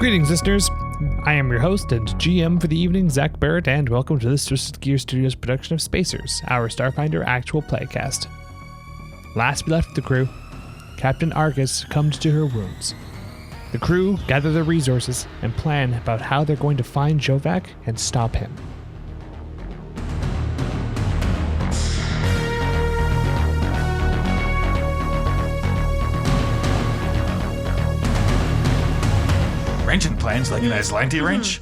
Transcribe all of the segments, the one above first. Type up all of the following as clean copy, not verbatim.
Greetings, listeners. I am your host and GM for the evening, Zach Barrett, and welcome to this Twisted Gear Studios production of Spacers, our Starfinder actual playcast. Last we left the crew, Captain Argus succumbed to her wounds. The crew gather their resources and plan about how they're going to find Xovak and stop him. Wrenching plans like an Aslanti wrench?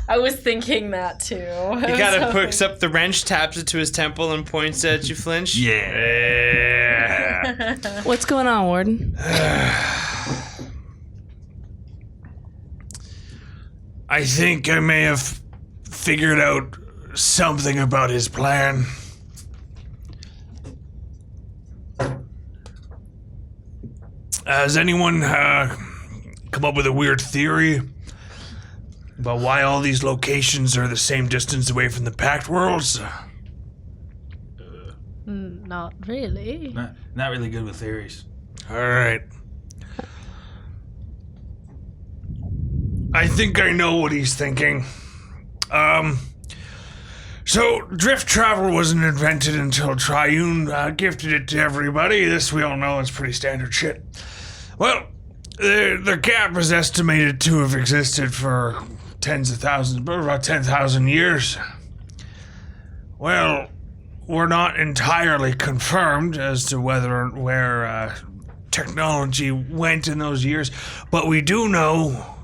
I was thinking that too. He kind of picks up the wrench, taps it to his temple, and points at you, Flinch. Yeah. What's going on, Warden? I think I may have figured out something about his plan. Has anyone come up with a weird theory about why all these locations are the same distance away from the Pact Worlds? Not really. Not really good with theories. All right. I think I know what he's thinking. So drift travel wasn't invented until Triune gifted it to everybody. This we all know is pretty standard shit. Well, the gap is estimated to have existed for tens of thousands, but about 10,000 years. Well, we're not entirely confirmed as to whether where technology went in those years, but we do know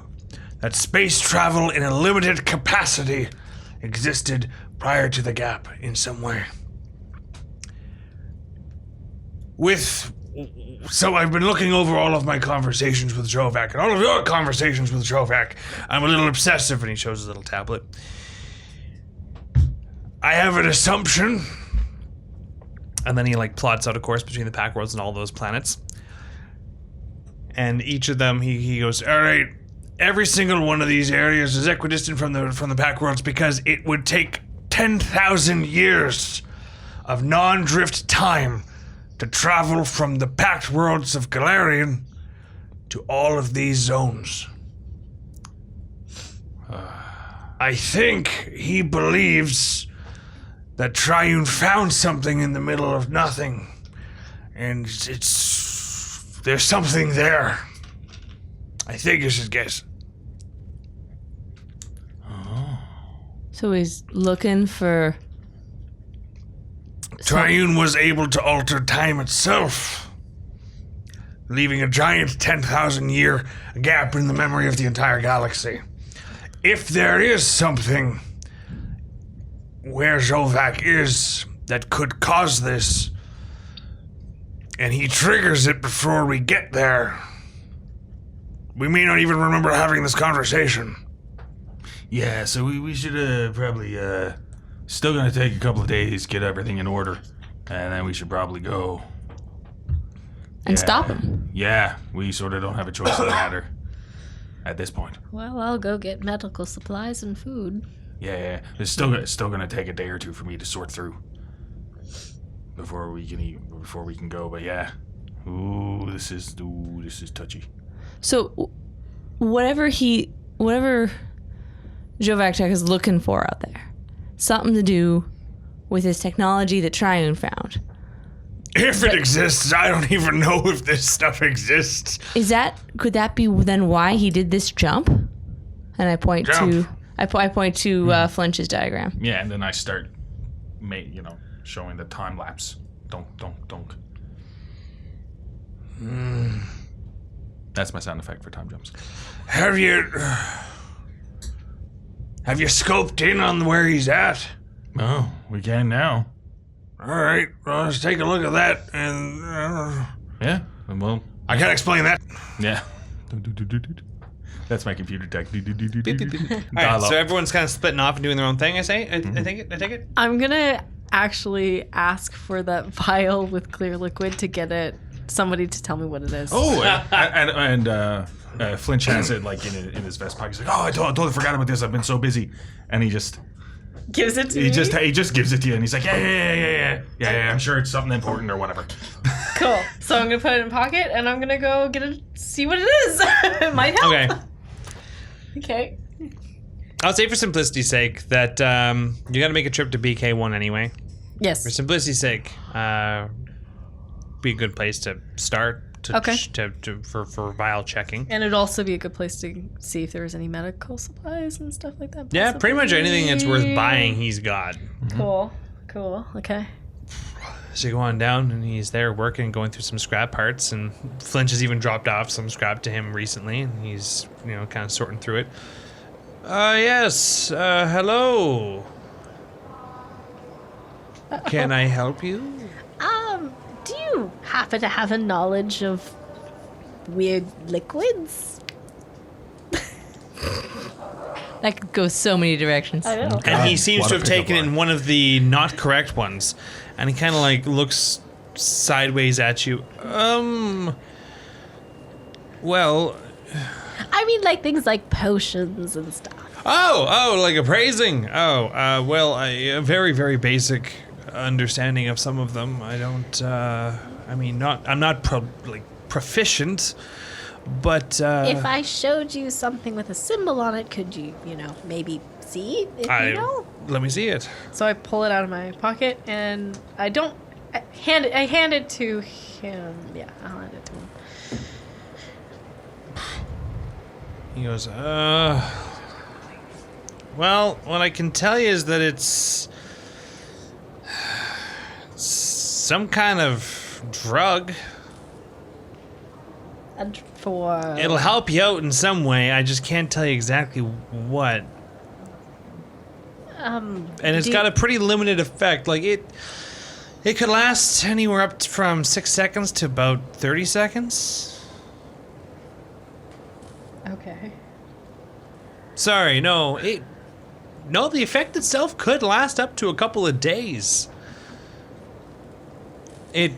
that space travel in a limited capacity existed prior to the gap in some way. So I've been looking over all of my conversations with Xovak and all of your conversations with Xovak. I'm a little obsessive, and he shows his little tablet. I have an assumption. And then he plots out a course between the Pact Worlds and all those planets. And each of them, he goes, all right, every single one of these areas is equidistant from the Pact Worlds because it would take 10,000 years of non-drift time to travel from the Pact Worlds of Galarian to all of these zones. I think he believes that Triune found something in the middle of nothing, and there's something there. I think you should guess. So he's looking for... Triune was able to alter time itself, leaving a giant 10,000 year gap in the memory of the entire galaxy. If there is something where Xovak is that could cause this, and he triggers it before we get there, we may not even remember having this conversation. Yeah, so we should probably, still gonna take a couple of days, get everything in order, and then we should probably go. And stop him. Yeah, we sort of don't have a choice in the matter at this point. Well, I'll go get medical supplies and food. Yeah, it's still gonna take a day or two for me to sort through before we can go. But yeah, this is touchy. So, whatever Xovak Tech is looking for out there, something to do with his technology that Triune found. If it exists, I don't even know if this stuff exists. Could that be then why he did this jump? And I point to Flinch's diagram. Yeah, and then I start, showing the time lapse. Donk. That's my sound effect for time jumps. Have you scoped in on where he's at? Oh, we can now. All right, well, let's take a look at that, and... Yeah, well... I can't explain that. Yeah. That's my computer tech. Alright, so everyone's kind of splitting off and doing their own thing, I take it? I'm gonna actually ask for that vial with clear liquid to get somebody to tell me what it is. Oh, and Flinch has it in his vest pocket. He's like, I totally forgot about this. I've been so busy. And he just... Gives it to me? He just gives it to you, and he's like, yeah, I'm sure it's something important or whatever. Cool. So I'm gonna put it in pocket, and I'm gonna go see what it is. It might help. Okay. Okay. I'll say for simplicity's sake that you got to make a trip to BK1 anyway. Yes. For simplicity's sake, be a good place to start Okay. for vial checking. And it'd also be a good place to see if there was any medical supplies and stuff like that. Yeah, pretty much possibly. anything that's worth buying, he's got. Cool. Okay. So you go on down, and he's there working, going through some scrap parts, and Flinch has even dropped off some scrap to him recently, and he's, kind of sorting through it. Yes, hello. Can I help you? Do you happen to have a knowledge of weird liquids? That could go so many directions. I know. And he seems What to a have taken pickup in one of the not correct ones, and he kind of looks sideways at you. Well, I mean, like things like potions and stuff. oh, like appraising. Well, a very, very basic understanding of some of them. I don't. I'm not proficient, but If I showed you something with a symbol on it, could you, maybe see if you know? Let me see it. So I pull it out of my pocket, and I hand it to him. Yeah, I'll hand it to him. He goes, well, what I can tell you is that it's some kind of drug. And for It'll help you out in some way. I just can't tell you exactly what. And it's got a pretty limited effect. Like it could last anywhere up from 6 seconds to about 30 seconds. Okay. Sorry, no. The effect itself could last up to a couple of days. It,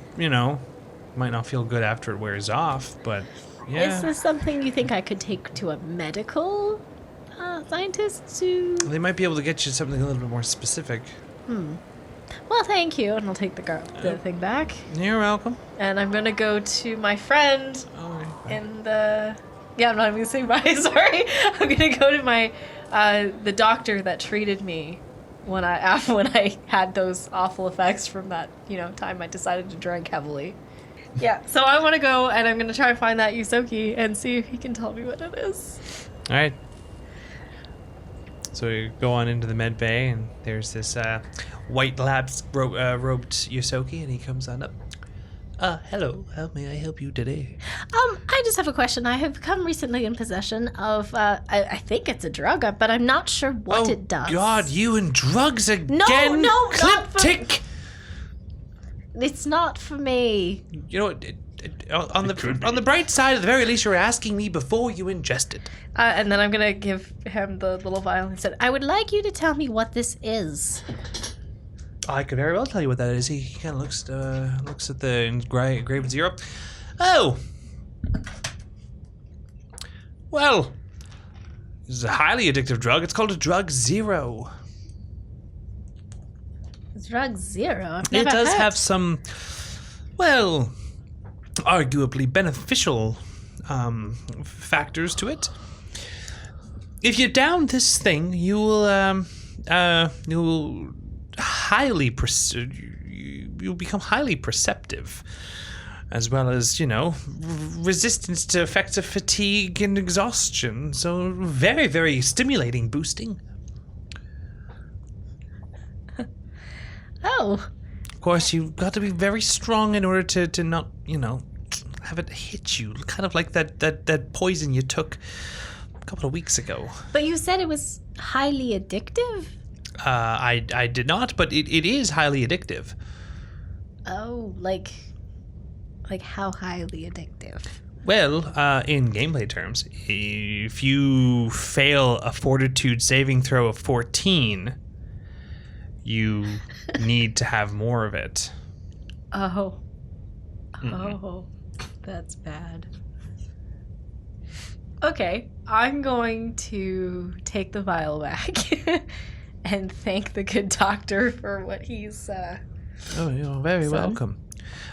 might not feel good after it wears off, but yeah. Is this something you think I could take to a medical scientist to? They might be able to get you something a little bit more specific. Well, thank you, and I'll take the thing back. You're welcome. And I'm gonna go to my friend Okay. in the. Yeah, I'm not even gonna say bye. Sorry. I'm gonna go to my the doctor that treated me when I had those awful effects from that time I decided to drink heavily. Yeah. So I want to go, and I'm gonna try and find that Yusoki and see if he can tell me what it is. All right. So you go on into the med bay, and there's this white labs robed Yusoki, and he comes on up. Hello. How may I help you today? I just have a question. I have come recently in possession of I think it's a drug, but I'm not sure what it does. God, you and drugs again? No, not for- Cliptic. It's not for me. You know what? On the bright side, at the very least, you're asking me before you ingest it. And then I'm gonna give him the little vial and said, I would like you to tell me what this is. I could very well tell you what that is. He kind of looks at the engraved zero. Oh, well, this is a highly addictive drug. It's called a drug zero. Drug zero. I've It never does heard. have some, well, arguably beneficial factors to it. If you down this thing, you will you'll become highly perceptive, as well as resistance to effects of fatigue and exhaustion. So very, very stimulating, boosting. Oh. Of course, you've got to be very strong in order to not, have it hit you. Kind of like that poison you took a couple of weeks ago. But you said it was highly addictive? I did not, but it is highly addictive. Oh, like how highly addictive? Well, in gameplay terms, if you fail a fortitude saving throw of 14, you need to have more of it. "Oh, oh, that's bad." Okay, I'm going to take the vial back and thank the good doctor for what he's. Oh, you're very Son? welcome.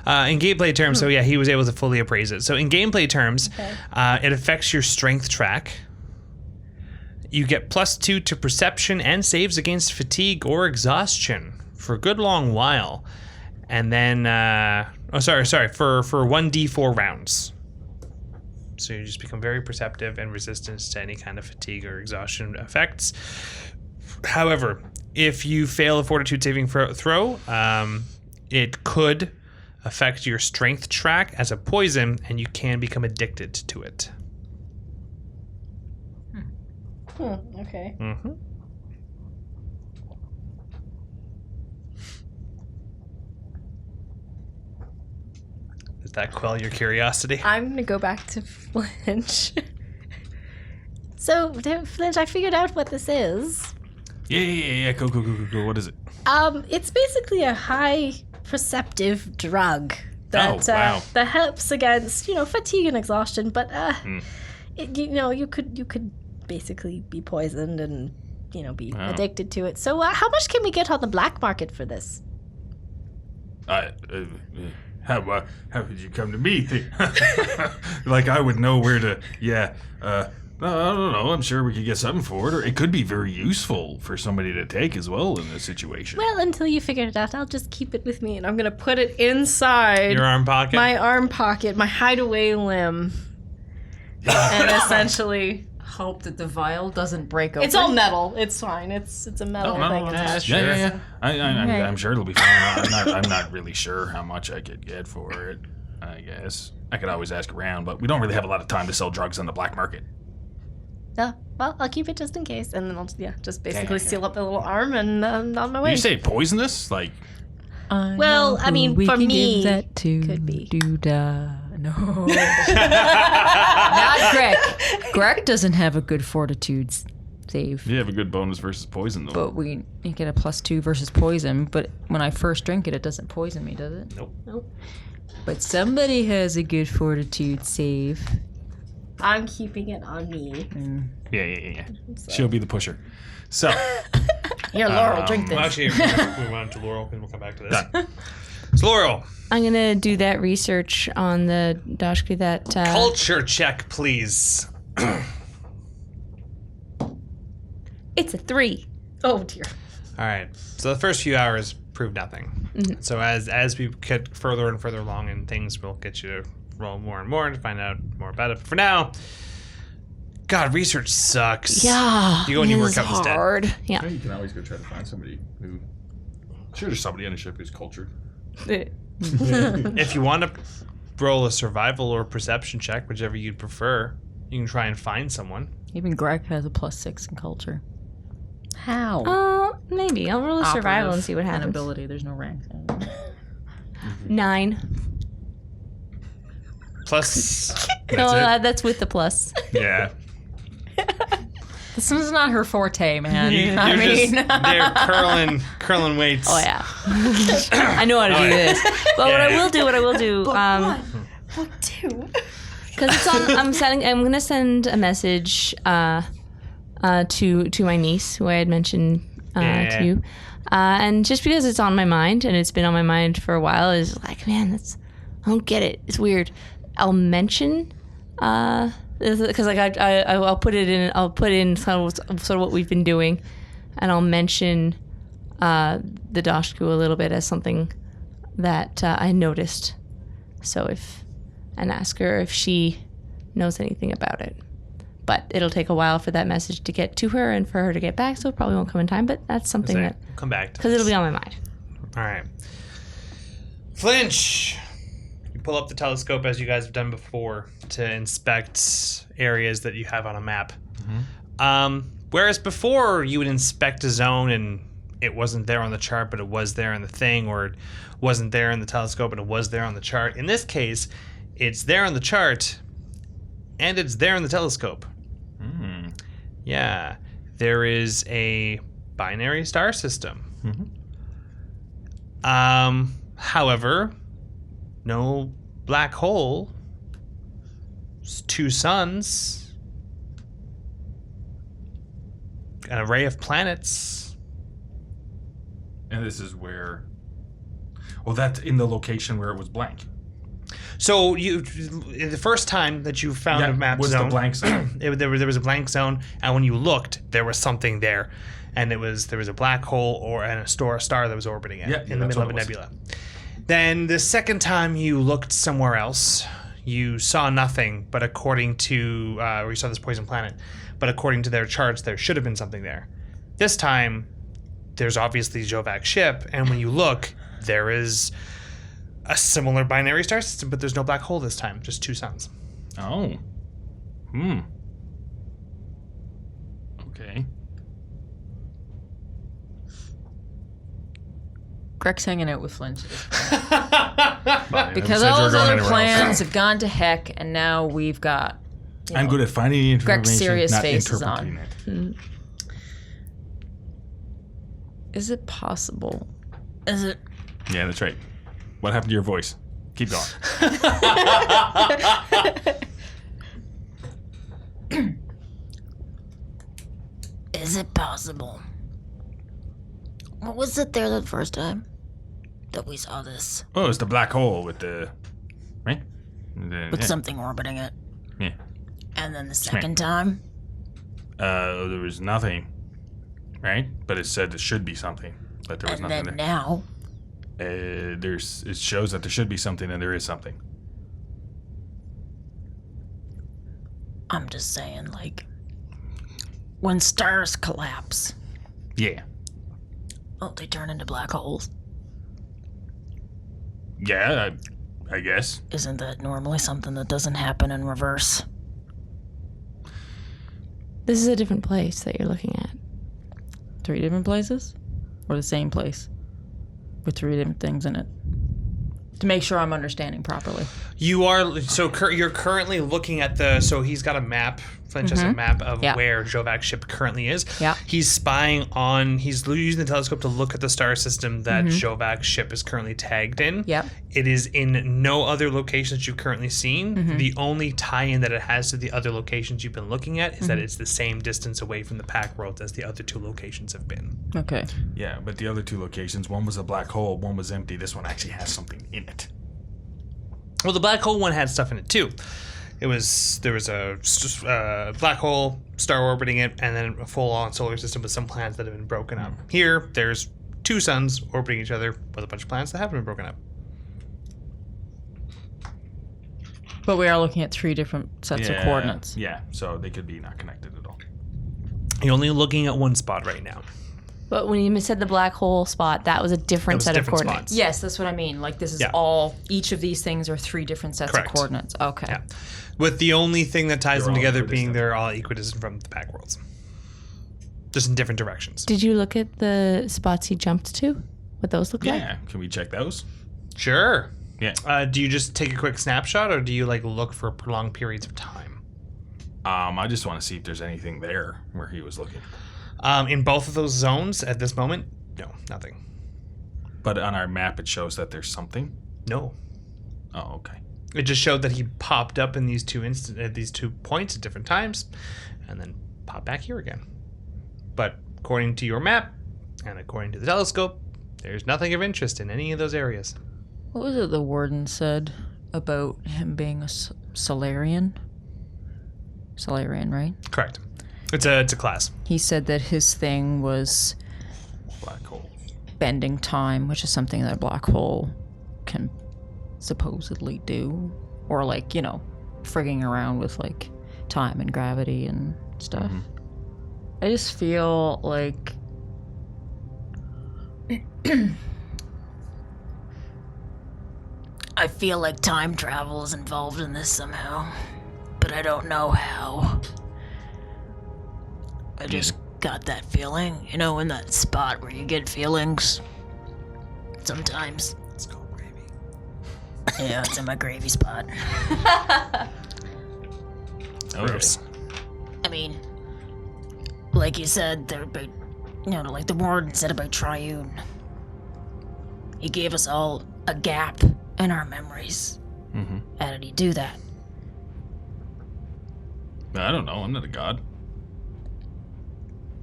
In gameplay terms, so yeah, he was able to fully appraise it. So in gameplay terms, it affects your strength track. You get +2 to perception and saves against fatigue or exhaustion for a good long while. And then, for 1d4 rounds. So you just become very perceptive and resistant to any kind of fatigue or exhaustion effects. However, if you fail a fortitude saving throw, it could affect your strength track as a poison, and you can become addicted to it. Okay. Mm-hmm. Does that quell your curiosity? I'm gonna go back to Flinch. So, Flinch, I figured out what this is. Yeah. Go. What is it? It's basically a high perceptive drug that wow. that helps against fatigue and exhaustion. But you could basically be poisoned and be addicted to it. So how much can we get on the black market for this? How did you come to me? Like I would know where to. Yeah. I don't know. I'm sure we could get something for it, or it could be very useful for somebody to take as well in this situation. Well, until you figure it out, I'll just keep it with me. And I'm gonna put it inside Your arm pocket? my arm pocket, my hideaway limb, and essentially Hope that the vial doesn't break open. it's all metal. It's fine. It's a metal thing. Attached. Yeah. I'm sure it'll be fine. I'm not really sure how much I could get for it. I guess I could always ask around, but we don't really have a lot of time to sell drugs on the black market. Well, I'll keep it just in case, and then I'll just basically seal up the little arm and on my way. You say poisonous? Like, Well, I mean, for me, that to could be. No. Not Greg. Greg doesn't have a good fortitude save. you have a good bonus versus poison, though. But you get a +2 versus poison. But when I first drink it, it doesn't poison me, does it? Nope. But somebody has a good fortitude save. I'm keeping it on me. Yeah. She'll be the pusher. So, Here, Laurel, drink this. Well, actually, we went to Laurel, and we'll come back to this. So Laurel, I'm gonna do that research on the Dashki that. culture check, please. It's a 3. Oh dear. All right. So the first few hours proved nothing. So as we get further and further along, and things will get you to roll more and more to find out more about it. But for now, God, research sucks. Yeah. You go and you work it's out instead. hard. Yeah. you can always go try to find somebody who. Sure, there's somebody on a ship who's cultured. If you want to roll a survival or perception check, whichever you'd prefer, you can try and find someone. Even Greg has a +6 in culture. How? Maybe I'll roll a survival and see what happens. Ability. There's no rank. 9. Plus, No, that's that's with the plus. it. Yeah. This is not her forte, man. You're just there curling weights. Oh yeah, I know how to do this. But what I will do, What two? because it's on. I'm gonna send a message to my niece who I had mentioned to you, and just because it's on my mind and it's been on my mind for a while, is like, man, I don't get it. It's weird. I'll mention. Because like I'll put in sort of what we've been doing, and I'll mention the Dashku a little bit as something that I noticed. So and ask her if she knows anything about it. But it'll take a while for that message to get to her and for her to get back, so it probably won't come in time. But that's something that Come back. because it'll be on my mind. All right. Flinch. You pull up the telescope as you guys have done before to inspect areas that you have on a map. Whereas before you would inspect a zone and it wasn't there on the chart, but it was there in the thing, or it wasn't there in the telescope and it was there on the chart. In this case, it's there on the chart and it's there in the telescope. Yeah. There is a binary star system. However, no black hole, 2 suns, an array of planets. And this is where. Well, that's in the location where it was blank. So the first time that you found a map was zone, the blank zone. there was a blank zone, and when you looked, there was something there, and there was a black hole and a star that was orbiting it in the middle of a nebula. Then the second time you looked somewhere else, you saw nothing, but according to or you saw this poison planet, but according to their charts, there should have been something there. This time, there's obviously Xovak's ship, and when you look, there is a similar binary star system, but there's no black hole this time, just two suns. Oh. Okay. Greg's hanging out with Flint. Fine, Because I all said those you're going other anywhere else. plans have gone to heck, and now we've got. I'm good at finding the information, Greg's serious not face is interpreting on. it. Is it possible? Is it? Yeah, that's right. What happened to your voice? Keep going. Is it possible? What was it there the first time that we saw this? Oh, it's the black hole with the... Right? With something orbiting it. Yeah. And then the second time? There was nothing. Right? But it said there should be something. But there was And nothing then there. now? It shows that there should be something and there is something. I'm just saying, like, when stars collapse, Yeah. don't they turn into black holes? Yeah, I guess. Isn't that normally something that doesn't happen in reverse? This is a different place that you're looking at. 3 different places? Or the same place? With 3 different things in it? To make sure I'm understanding properly. You are you're currently looking at so he's got a map. Flint has a map of where Xovak's ship currently is. Yeah. He's he's using the telescope to look at the star system that Xovak's ship is currently tagged in. Yep. It is in no other locations you've currently seen. The only tie-in that it has to the other locations you've been looking at is that it's the same distance away from the pack world as the other 2 locations have been. Okay. Yeah, but the other 2 locations, one was a black hole, one was empty. This one actually has something in it. Well, the black hole one had stuff in it too. There was a black hole, star orbiting it, and then a full-on solar system with some planets that have been broken up. Here, there's 2 suns orbiting each other with a bunch of planets that haven't been broken up. But we are looking at 3 different sets of coordinates. Yeah, so they could be not connected at all. You're only looking at one spot right now. But when you said the black hole spot, that was a different set of coordinates. spots. Yes, that's what I mean. Like, this is each of these things are 3 different sets Correct. of coordinates. Okay. Yeah. With the only thing that ties them all together equidistant. being they're all equidistant from the pack worlds. Just in different directions. Did you look at the spots he jumped to? What those look like? Yeah, can we check those? Sure. Yeah. Do you just take a quick snapshot, or do you look for prolonged periods of time? I just want to see if there's anything there where he was looking. In both of those zones at this moment, no, nothing. But on our map, it shows that there's something. No. Oh, okay. It just showed that he popped up in these 2 points at different times, and then popped back here again. But according to your map, and according to the telescope, there's nothing of interest in any of those areas. What was it the warden said about him being a Solarian? Solarian, right? Correct. It's a class. He said that his thing was Black hole. bending time, which is something that a black hole can supposedly do. Or, frigging around with, time and gravity and stuff. I just feel like... I feel like time travel is involved in this somehow, but I don't know how. I just got that feeling, in that spot where you get feelings. Sometimes. It's called gravy. Yeah, it's in my gravy spot. Gross. I mean, like you said, they're about, like the warden said about Triune. He gave us all a gap in our memories. How did he do that? I don't know. I'm not a god.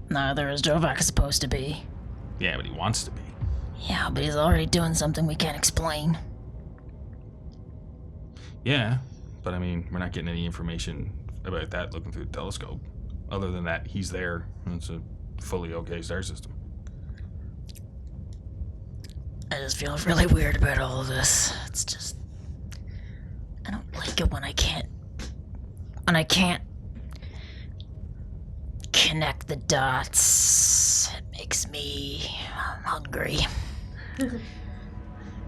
Neither is Xovak supposed to be. Yeah, but he wants to be. Yeah, but he's already doing something we can't explain. Yeah, but I mean, we're not getting any information about that looking through the telescope. Other than that, he's there. And it's a fully okay star system. I just feel really weird about all of this. It's just... I don't like it when I can't connect the dots. It makes me hungry.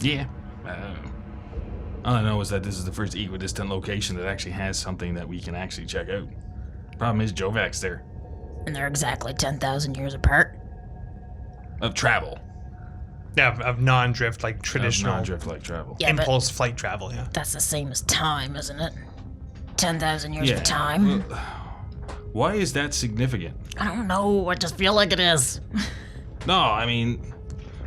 Yeah. All I know is that this is the first equidistant location that actually has something that we can actually check out. Problem is, Xovak's there. And they're exactly 10,000 years apart. Of travel. Yeah, of non-drift, like traditional Non-drift like travel. Yeah, impulse flight travel, yeah. but that's the same as time, isn't it? 10,000 years Yeah. of time. Why is that significant? I don't know. I just feel like it is. No, I mean,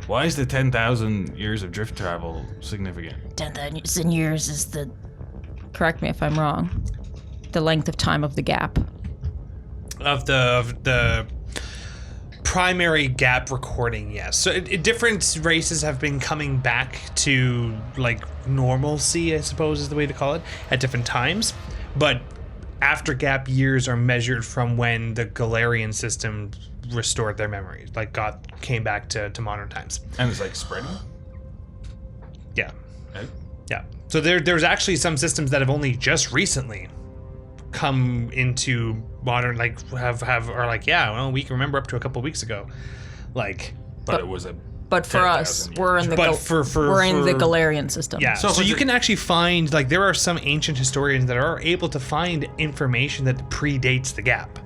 why is the 10,000 years of drift travel significant? 10,000 years is the... Correct me if I'm wrong. The length of time of the gap. Of the primary gap recording, yes. So different races have been coming back to like normalcy, I suppose is the way to call it, at different times. But after gap years are measured from when the Galarian system restored their memories, like came back to modern times. And it's like spreading? Yeah. Right? Yeah. So there's actually some systems that have only just recently come into modern, like are like, yeah, well, we can remember up to a couple weeks ago, like. But it was a. But for 10,000 us, years. we're in the we're in the Galarian system. Yeah. So you can actually find, like, there are some ancient historians that are able to find information that predates the gap.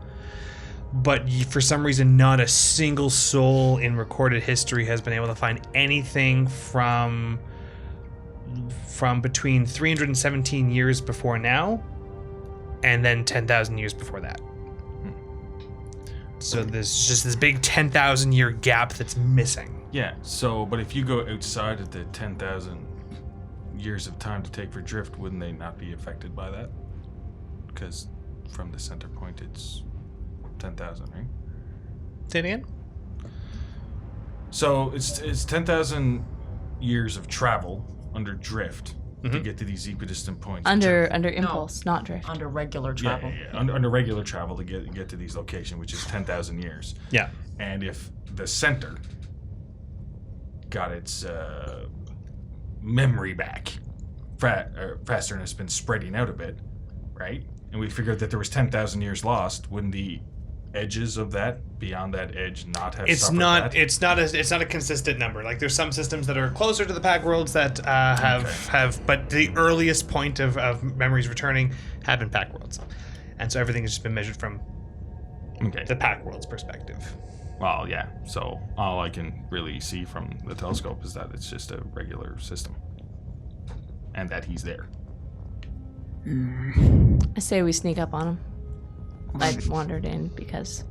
But for some reason, not a single soul in recorded history has been able to find anything from between 317 years before now and then 10,000 years before that. So there's just this big 10,000 year gap that's missing. Yeah, so, but if you go outside of the 10,000 years of time to take for drift, wouldn't they not be affected by that? Because from the center point, it's 10,000, right? Say it again? So it's 10,000 years of travel under drift to get to these equidistant points. Under impulse, not drift. Under regular Yeah, travel. yeah. Under regular travel to get to these locations, which is 10,000 years. Yeah. And if the center got its memory back faster and it's been spreading out a bit, right? And we figured that there was 10,000 years lost, wouldn't the edges of that, beyond that edge, not have It's suffered not. that? It's not a consistent number. Like, there's some systems that are closer to the pack worlds that have, but the earliest point of memories returning have been pack worlds, and so everything has just been measured from the pack world's perspective. Well, yeah. So all I can really see from the telescope is that it's just a regular system, and that he's there. I say we sneak up on him. I wandered in because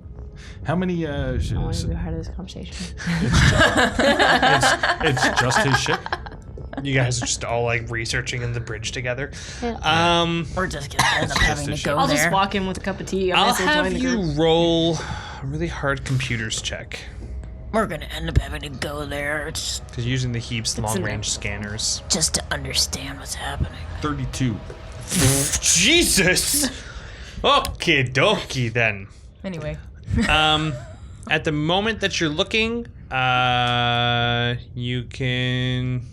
How many? I wanted to be part of this conversation. It's just his ship. You guys are just all like researching in the bridge together. Yeah. We're just gonna end up having to go I'll there. just walk in with a cup of tea. I'll Honestly, have join the you group. roll a really hard computers check We're gonna end up having to go there. It's because using the heaps long in range scanners. just to understand what's happening. 32. Jesus. Okay, dokie then. Anyway, At the moment that you're looking, you can.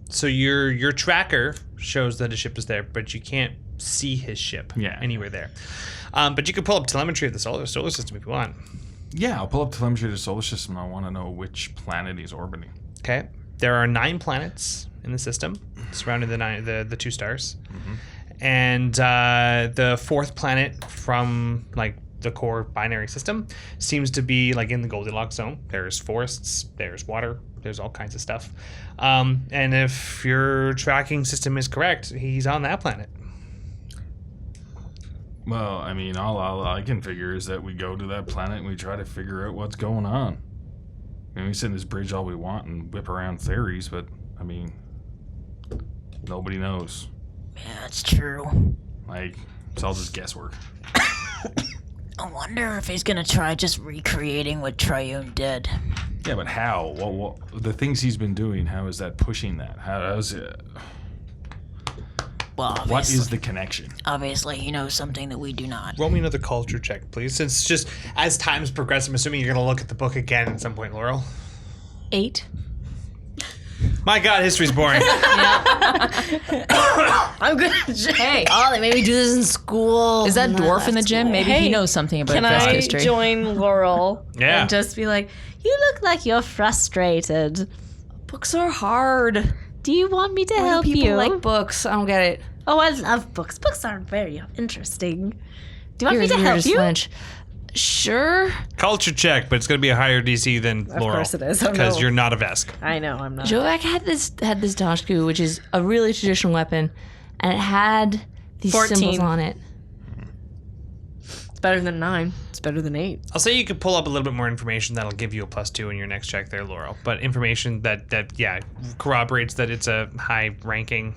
So your tracker shows that a ship is there, but you can't see his ship anywhere there. But you can pull up telemetry of the solar system if you want. Yeah, I'll pull up telemetry of the solar system. I want to know which planet he's orbiting. Okay, there are 9 planets in the system surrounding the 2 stars, and the 4th planet from like the core binary system seems to be like in the Goldilocks zone. There's forests, there's water, there's all kinds of stuff. And if your tracking system is correct, he's on that planet. Well, I mean, all I can figure is that we go to that planet and we try to figure out what's going on. I mean, we sit in this bridge all we want and whip around theories, but, I mean, nobody knows. Yeah, that's true. Like, it's all just guesswork. I wonder if he's gonna try just recreating what Triune did. Yeah, but how? What the things he's been doing? How is that pushing that? How's it? Well, What is the connection? obviously he knows something that we do not. Roll me another culture check, please. Since just as time's progressed, I'm assuming you're going to look at the book again at some point, Laurel. 8. My God, history's boring. I'm good. Hey, Oh, they made me do this in school. is that when I dwarf in the left gym? school. Maybe Hey, he knows something about Can Vesk I history. join Laurel Yeah. and just be like, You look like you're frustrated. Books are hard. Do you want me to Why do help people you? like books? I don't get it. Oh, I love books. Books aren't very interesting. Do you want me to You're help just you? flinch. Sure. Culture check, but it's going to be a higher DC than Laurel. course it is. Oh, Because no. you're not a Vesk. I know, I'm not. Xovak had this Dashku, which is a really traditional weapon, and it had these 14. symbols on it. It's better than 9. It's better than 8. I'll say you could pull up a little bit more information that'll give you a +2 in your next check there, Laurel. But information that corroborates that it's a high-ranking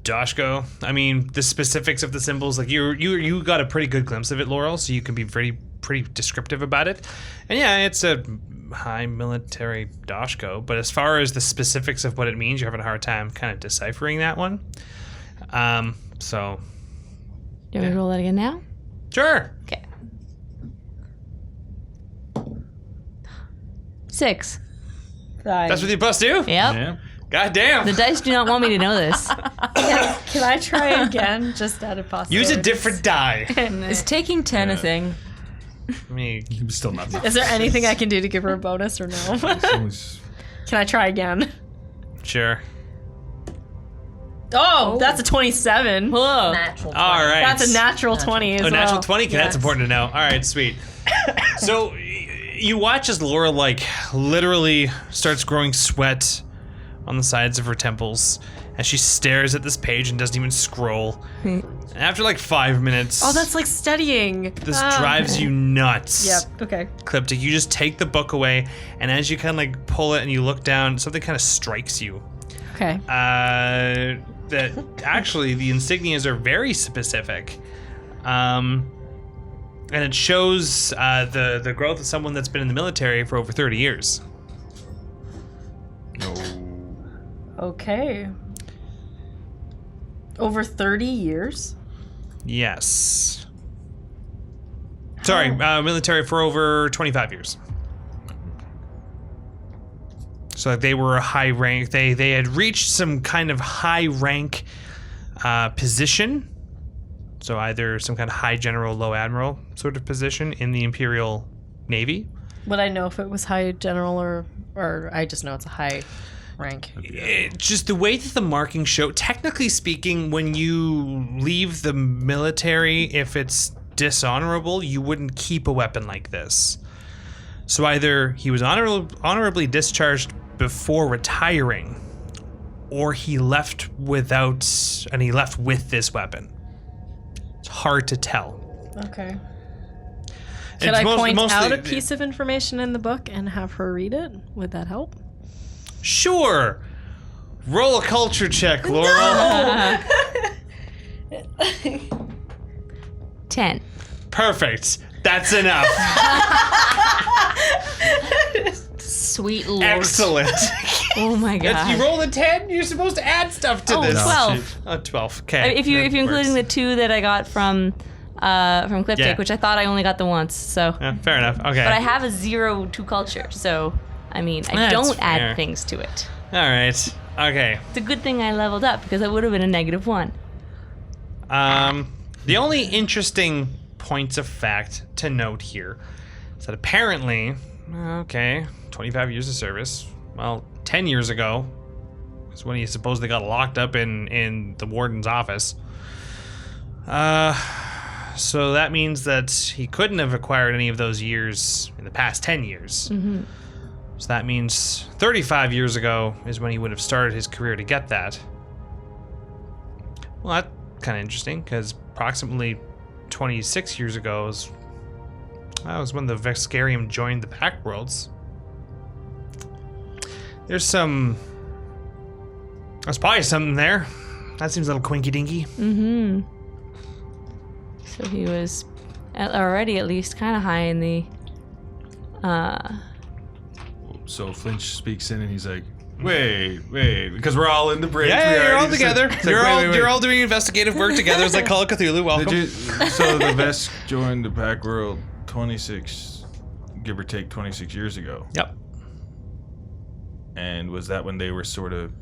Dashko. I mean, the specifics of the symbols, like you got a pretty good glimpse of it, Laurel, so you can be pretty descriptive about it. And yeah, it's a high military Dashko, but as far as the specifics of what it means, you're having a hard time kind of deciphering that one. So Do you want me to roll that again now? sure. Okay. 6. That's with your +2? Yep. Yeah. God damn. The dice do not want me to know this. Can I try again, just out of possibility? Use a different die. Is taking 10 a thing? I mean, I'm still not. Is there anything I can do to give her a bonus or no? Can I try again? sure. Oh, that's a 27. Whoa. Natural. All right. That's a natural 20 as Oh, well. natural 20? Okay, that's Yes. important to know. All right, sweet. So you watch as Laura, like, literally starts growing sweat on the sides of her temples as she stares at this page and doesn't even scroll. And after, like, 5 minutes, Oh, that's like studying. this drives you nuts. Yep, okay. Cliptic, you just take the book away, and as you kind of, like, pull it and you look down, something kind of strikes you. Okay. That actually the insignias are very specific. And it shows the growth of someone that's been in the military for over 30 years. Okay. Over 30 years? Yes. Sorry, military for over 25 years. So they were a high rank. They had reached some kind of high rank position. So either some kind of high general, low admiral sort of position in the Imperial Navy. Would I know if it was high general or I just know it's a high rank? Just the way that the markings show, technically speaking, when you leave the military, if it's dishonorable, you wouldn't keep a weapon like this. So either he was honorably discharged before retiring, or he left with this weapon. It's hard to tell. Okay. And Could it's I point mostly- out a piece of information in the book and have her read it? Would that help? Sure. Roll a culture check, Laurel. 10. Perfect. That's enough. Sweet lord. Excellent. Oh my god. You roll a 10, you're supposed to add stuff to Oh, this. 12. 12. Okay. If you're that including works. the 2 that I got from Cliptic, Yeah. which I thought I only got the once, so. Yeah, fair enough. Okay. But I have a 0 to culture, so I mean, I That's don't fair. add things to it. All right. Okay. It's a good thing I leveled up because it would have been a -1. The only interesting points of fact to note here is that apparently, 25 years of service. Well, 10 years ago is when he supposedly got locked up in the warden's office. So that means that he couldn't have acquired any of those years in the past 10 years. Mm-hmm. So that means 35 years ago is when he would have started his career to get that. Well, that's kind of interesting because approximately 26 years ago that was when the Vexcarium joined the Pact Worlds. There's probably something there. That seems a little quinky dinky. Mm-hmm. So he was already at least kind of high in the So Flinch speaks in and he's like, wait, because we're all in the bridge. Yeah, you're all Just together. said- it's like, You're all doing investigative work together. It's like Call of Cthulhu. Welcome. So the Vesk joined the Pack World 26, give or take 26 years ago. Yep. And was that when they were sort of...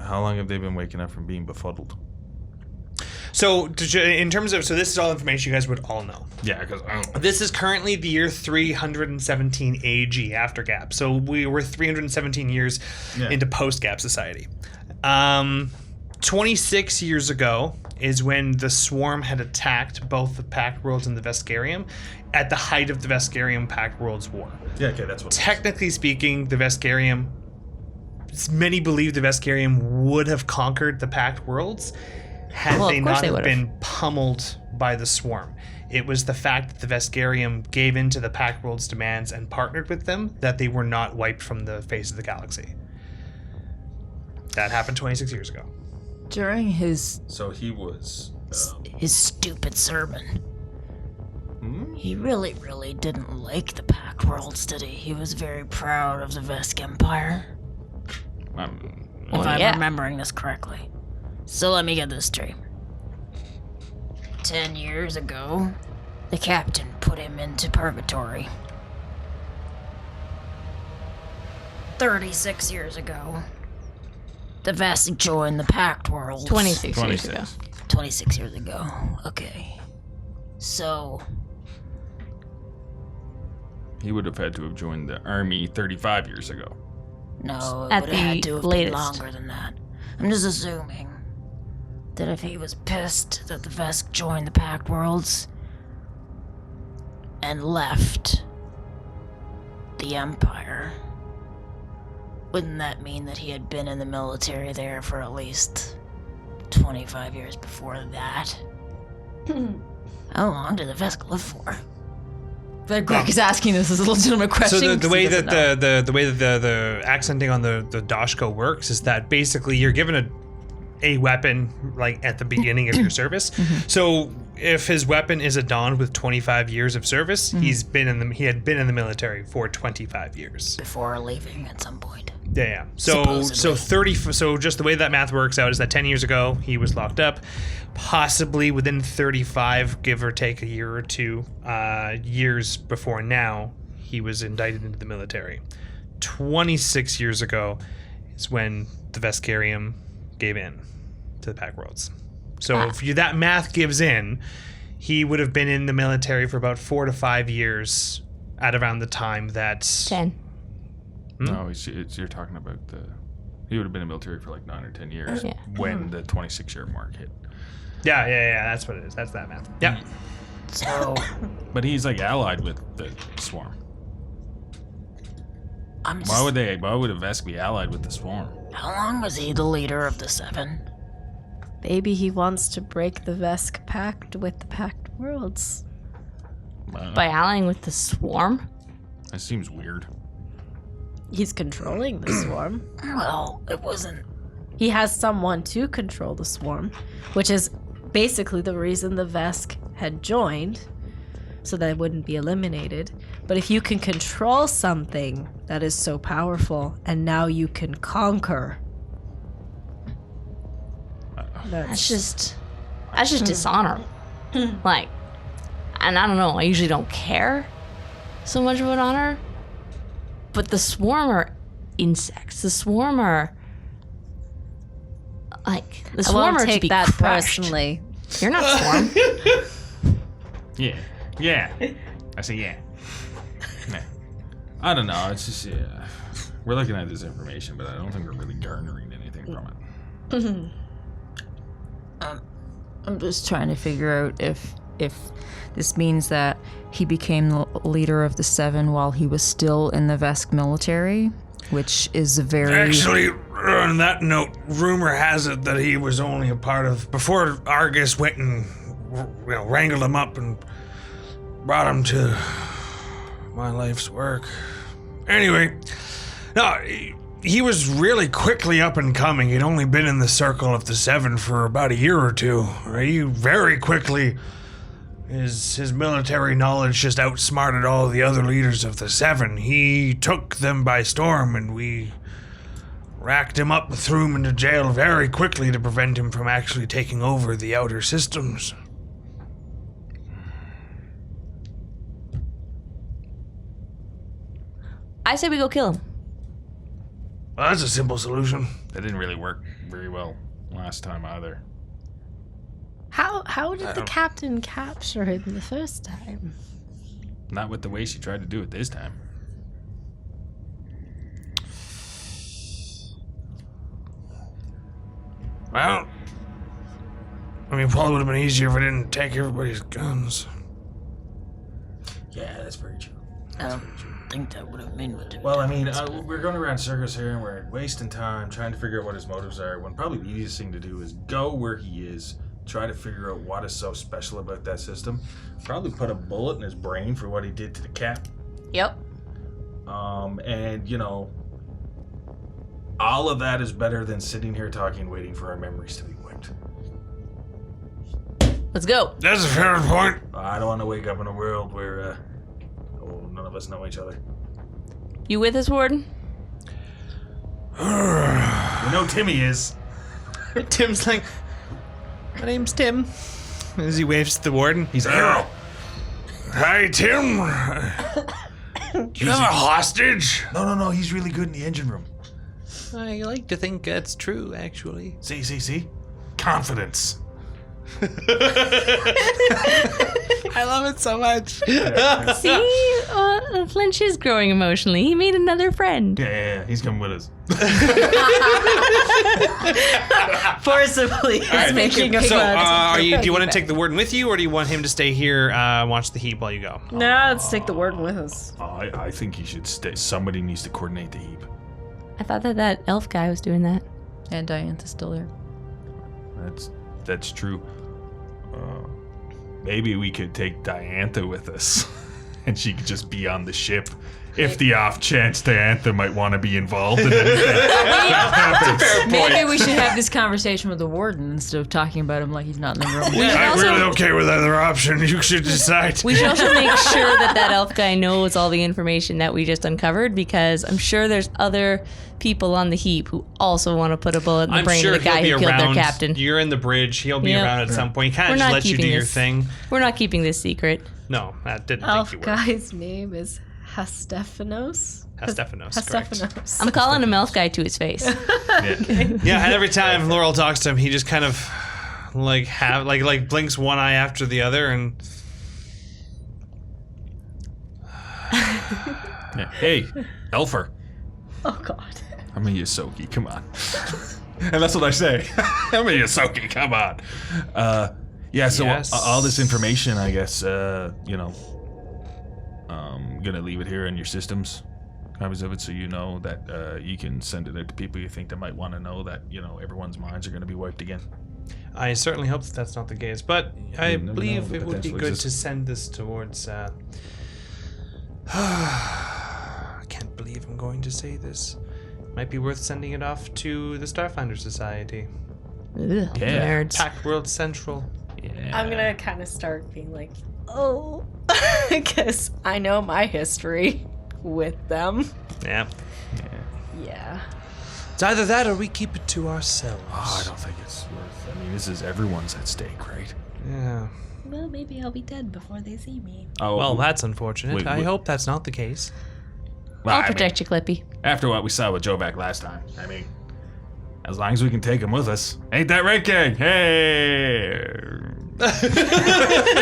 How long have they been waking up from being befuddled? So, in terms of, this is all information you guys would all know. Yeah, because I don't... This is currently the year 317 AG after Gap. So we were 317 years into post-Gap society. 26 years ago is when the Swarm had attacked both the Pact Worlds and the Veskarium at the height of the Veskarium Pact Worlds War. Yeah, okay, that's what... Technically speaking, the Veskarium... Many believe the Veskarium would have conquered the Pact Worlds had they not have been pummeled by the Swarm. It was the fact that the Veskarium gave in to the Pact World's demands and partnered with them that they were not wiped from the face of the galaxy. That happened 26 years ago. During his So he was... His stupid sermon. He really, really didn't like the Pact Worlds, did he? He was very proud of the Vesk Empire. If I'm remembering this correctly. So let me get this straight. 10 years ago, the captain put him into purgatory. 36 years ago, the Vesk joined the Pact World. 26 years ago. 26 years ago. Okay. So, He would have had to have joined the army 35 years ago. no, it At would have had the to have latest. been longer than that. I'm just assuming that if he was pissed that the Vesk joined the Pact Worlds and left the Empire, wouldn't that mean that he had been in the military there for at least 25 years before that? How long did the Vesk live for? Greg is asking this as a legitimate question. So the 'cause way he that doesn't know. the way that the accenting on the Dashko works is that basically you're given a weapon like at the beginning of your service. So if his weapon is adorned with 25 years of service, he had been in the military for 25 years. Before leaving at some point. Yeah. So Supposedly. so just the way that math works out is that 10 years ago he was locked up, possibly within 35, give or take a year or two years before now, he was indicted into the military. 26 years ago is when the Veskarium gave in to the Pact Worlds. So if that math gives in, he would have been in the military for about 4 to 5 years at around the time that 10. No, you're talking about the... He would have been in the military for like 9 or 10 years Yeah. when the 26-year mark hit. Yeah, that's what it is. That's that math. Yeah. So, But he's like allied with the Swarm. I'm just, Why would a Vesk be allied with the Swarm? how long was he the leader of the Seven? Maybe he wants to break the Vesk pact with the Pact Worlds. I don't know. By allying with the Swarm? That seems weird. He's controlling the swarm. Well, it wasn't. He has someone to control the swarm, which is basically the reason the Vesk had joined, so that it wouldn't be eliminated. But if you can control something that is so powerful, and now you can conquer, That's just dishonorable. Like, and I don't know, I usually don't care so much about honor, but the Swarm are insects. The Swarm are like the I Swarm won't are to take be that crushed. personally. You're not Swarm. Yeah. I say yeah. Nah. I don't know. It's just we're looking at this information, but I don't think we're really garnering anything from it. I'm just trying to figure out if this means that he became the leader of the Seven while he was still in the Vesk military, which is a very... Actually, on that note, rumor has it that he was only a part of... Before Argus went and wrangled him up and brought him to my life's work. Anyway, no, he was really quickly up and coming. He'd only been in the circle of the Seven for about a year or two. He very quickly his military knowledge just outsmarted all the other leaders of the Seven. He took them by storm, and we racked him up and threw him into jail very quickly to prevent him from actually taking over the outer systems. I say we go kill him. Well, that's a simple solution. That didn't really work very well last time either. How did the captain capture him the first time? Not with the way she tried to do it this time. Well, I mean, probably would have been easier if I didn't take everybody's guns. Yeah, that's very true. I don't think that would have been what. Well, I mean, we're going around circles here and we're wasting time trying to figure out what his motives are, when probably the easiest thing to do is go where he is, try to figure out what is so special about that system, probably put a bullet in his brain for what he did to the cat. Yep. And, you know, all of that is better than sitting here talking, waiting for our memories to be wiped. Let's go. That's a fair point. I don't want to wake up in a world where, none of us know each other. You with us, Warden? We know Timmy is. Tim's like, my name's Tim. As he waves to the warden. He's a hero. Hi, Tim. You have a hostage? No, he's really good in the engine room. I like to think that's true, actually. See? Confidence. I love it so much. See? Flinch is growing emotionally. He made another friend. Yeah, he's coming with us. Forcibly, he's making a So, friend. do you want to take the warden with you, or do you want him to stay here, watch the heap while you go? No, let's take the warden with us. I think he should stay. Somebody needs to coordinate the heap. I thought that elf guy was doing that. And Diane's still there. That's true. Maybe we could take Diantha with us, and she could just be on the ship. If the off chance Diantha might want to be involved in anything. Maybe we should have this conversation with the warden instead of talking about him like he's not in the room. I'm really okay with either option. You should decide. We should also make sure that elf guy knows all the information that we just uncovered, because I'm sure there's other people on the heap who also want to put a bullet in the I'm brain sure of the guy he'll who be killed around. their captain. You're in the bridge. He'll be Yep. around at some point. He kind We're of not just let you do keeping your this. thing. We're not keeping this secret. No, that didn't Elf think you were. guy's name is Hastephanos. Hastephanos, correct. Hastephanos. I'm calling him elf guy to his face. Yeah, and every time Laurel talks to him, he just kind of like blinks one eye after the other, and Yeah. Hey, Elfer. Oh God. I'm a Yosoki, come on. And that's what I say. I'm a Yosoki, come on. Yeah, so Yes. all this information, I guess, gonna leave it here in your systems, copies of it, so you know that you can send it out to people you think that might want to know that, everyone's minds are gonna be wiped again. I certainly hope that that's not the case. But I You never know, believe the it would be potential good exists. to send this towards. I can't believe I'm going to say this. Might be worth sending it off to the Starfinder Society. Ugh, Yeah. nerds. Pack World Central. Yeah. I'm gonna kind of start being like, oh, because I know my history with them. Yeah. Yeah. It's either that or we keep it to ourselves. Oh, I don't think it's worth. I mean, this is everyone's at stake, right? Yeah. Well, maybe I'll be dead before they see me. Oh, Well, that's unfortunate. Wait, I wait. hope that's not the case. well, I'll I mean, protect you, Clippy. after what we saw with Xovak last time, I mean, as long as we can take him with us, ain't that right, gang? Hey.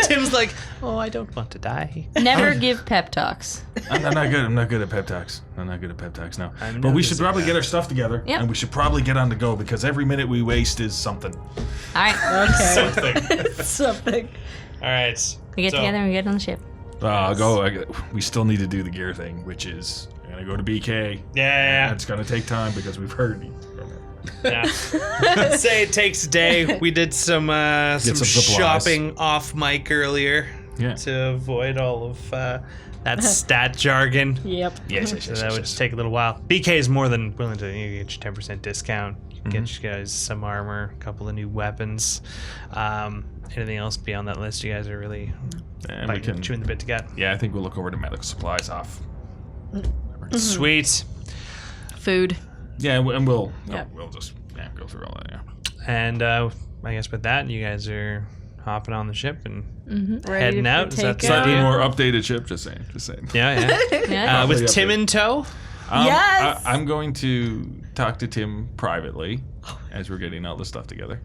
Tim's like, oh, I don't want to die. Never give pep talks. I'm not good. I'm not good at pep talks. I'm not good at pep talks now. I'm But we should noticing probably that. get our stuff together, Yep. and we should probably get on the go because every minute we waste is something. All right. Okay. Something. All right. We get together and we get on the ship. I'll go. We still need to do the gear thing, which is I'm gonna go to BK. Yeah. It's gonna take time because we've heard. Yeah. Say it takes a day. We did some some supplies. shopping off mic earlier Yeah. to avoid all of That's stat jargon. Yep. Yes. So that would just take a little while. BK is more than willing to get you 10% discount. You can get you guys some armor, a couple of new weapons. Anything else beyond that list? You guys are really And we can. chewing the bit to get. Yeah, I think we'll look over to medical supplies off. Sweet. Food. Yeah, and we'll Yeah. we'll just go through all that. Yeah. And I guess with that, you guys are hopping on the ship and Ready heading to out. Is that take Slightly idea? more updated ship. Just saying. Yeah. Yeah. With Probably Tim updated. in tow. Yes! I'm going to talk to Tim privately as we're getting all this stuff together.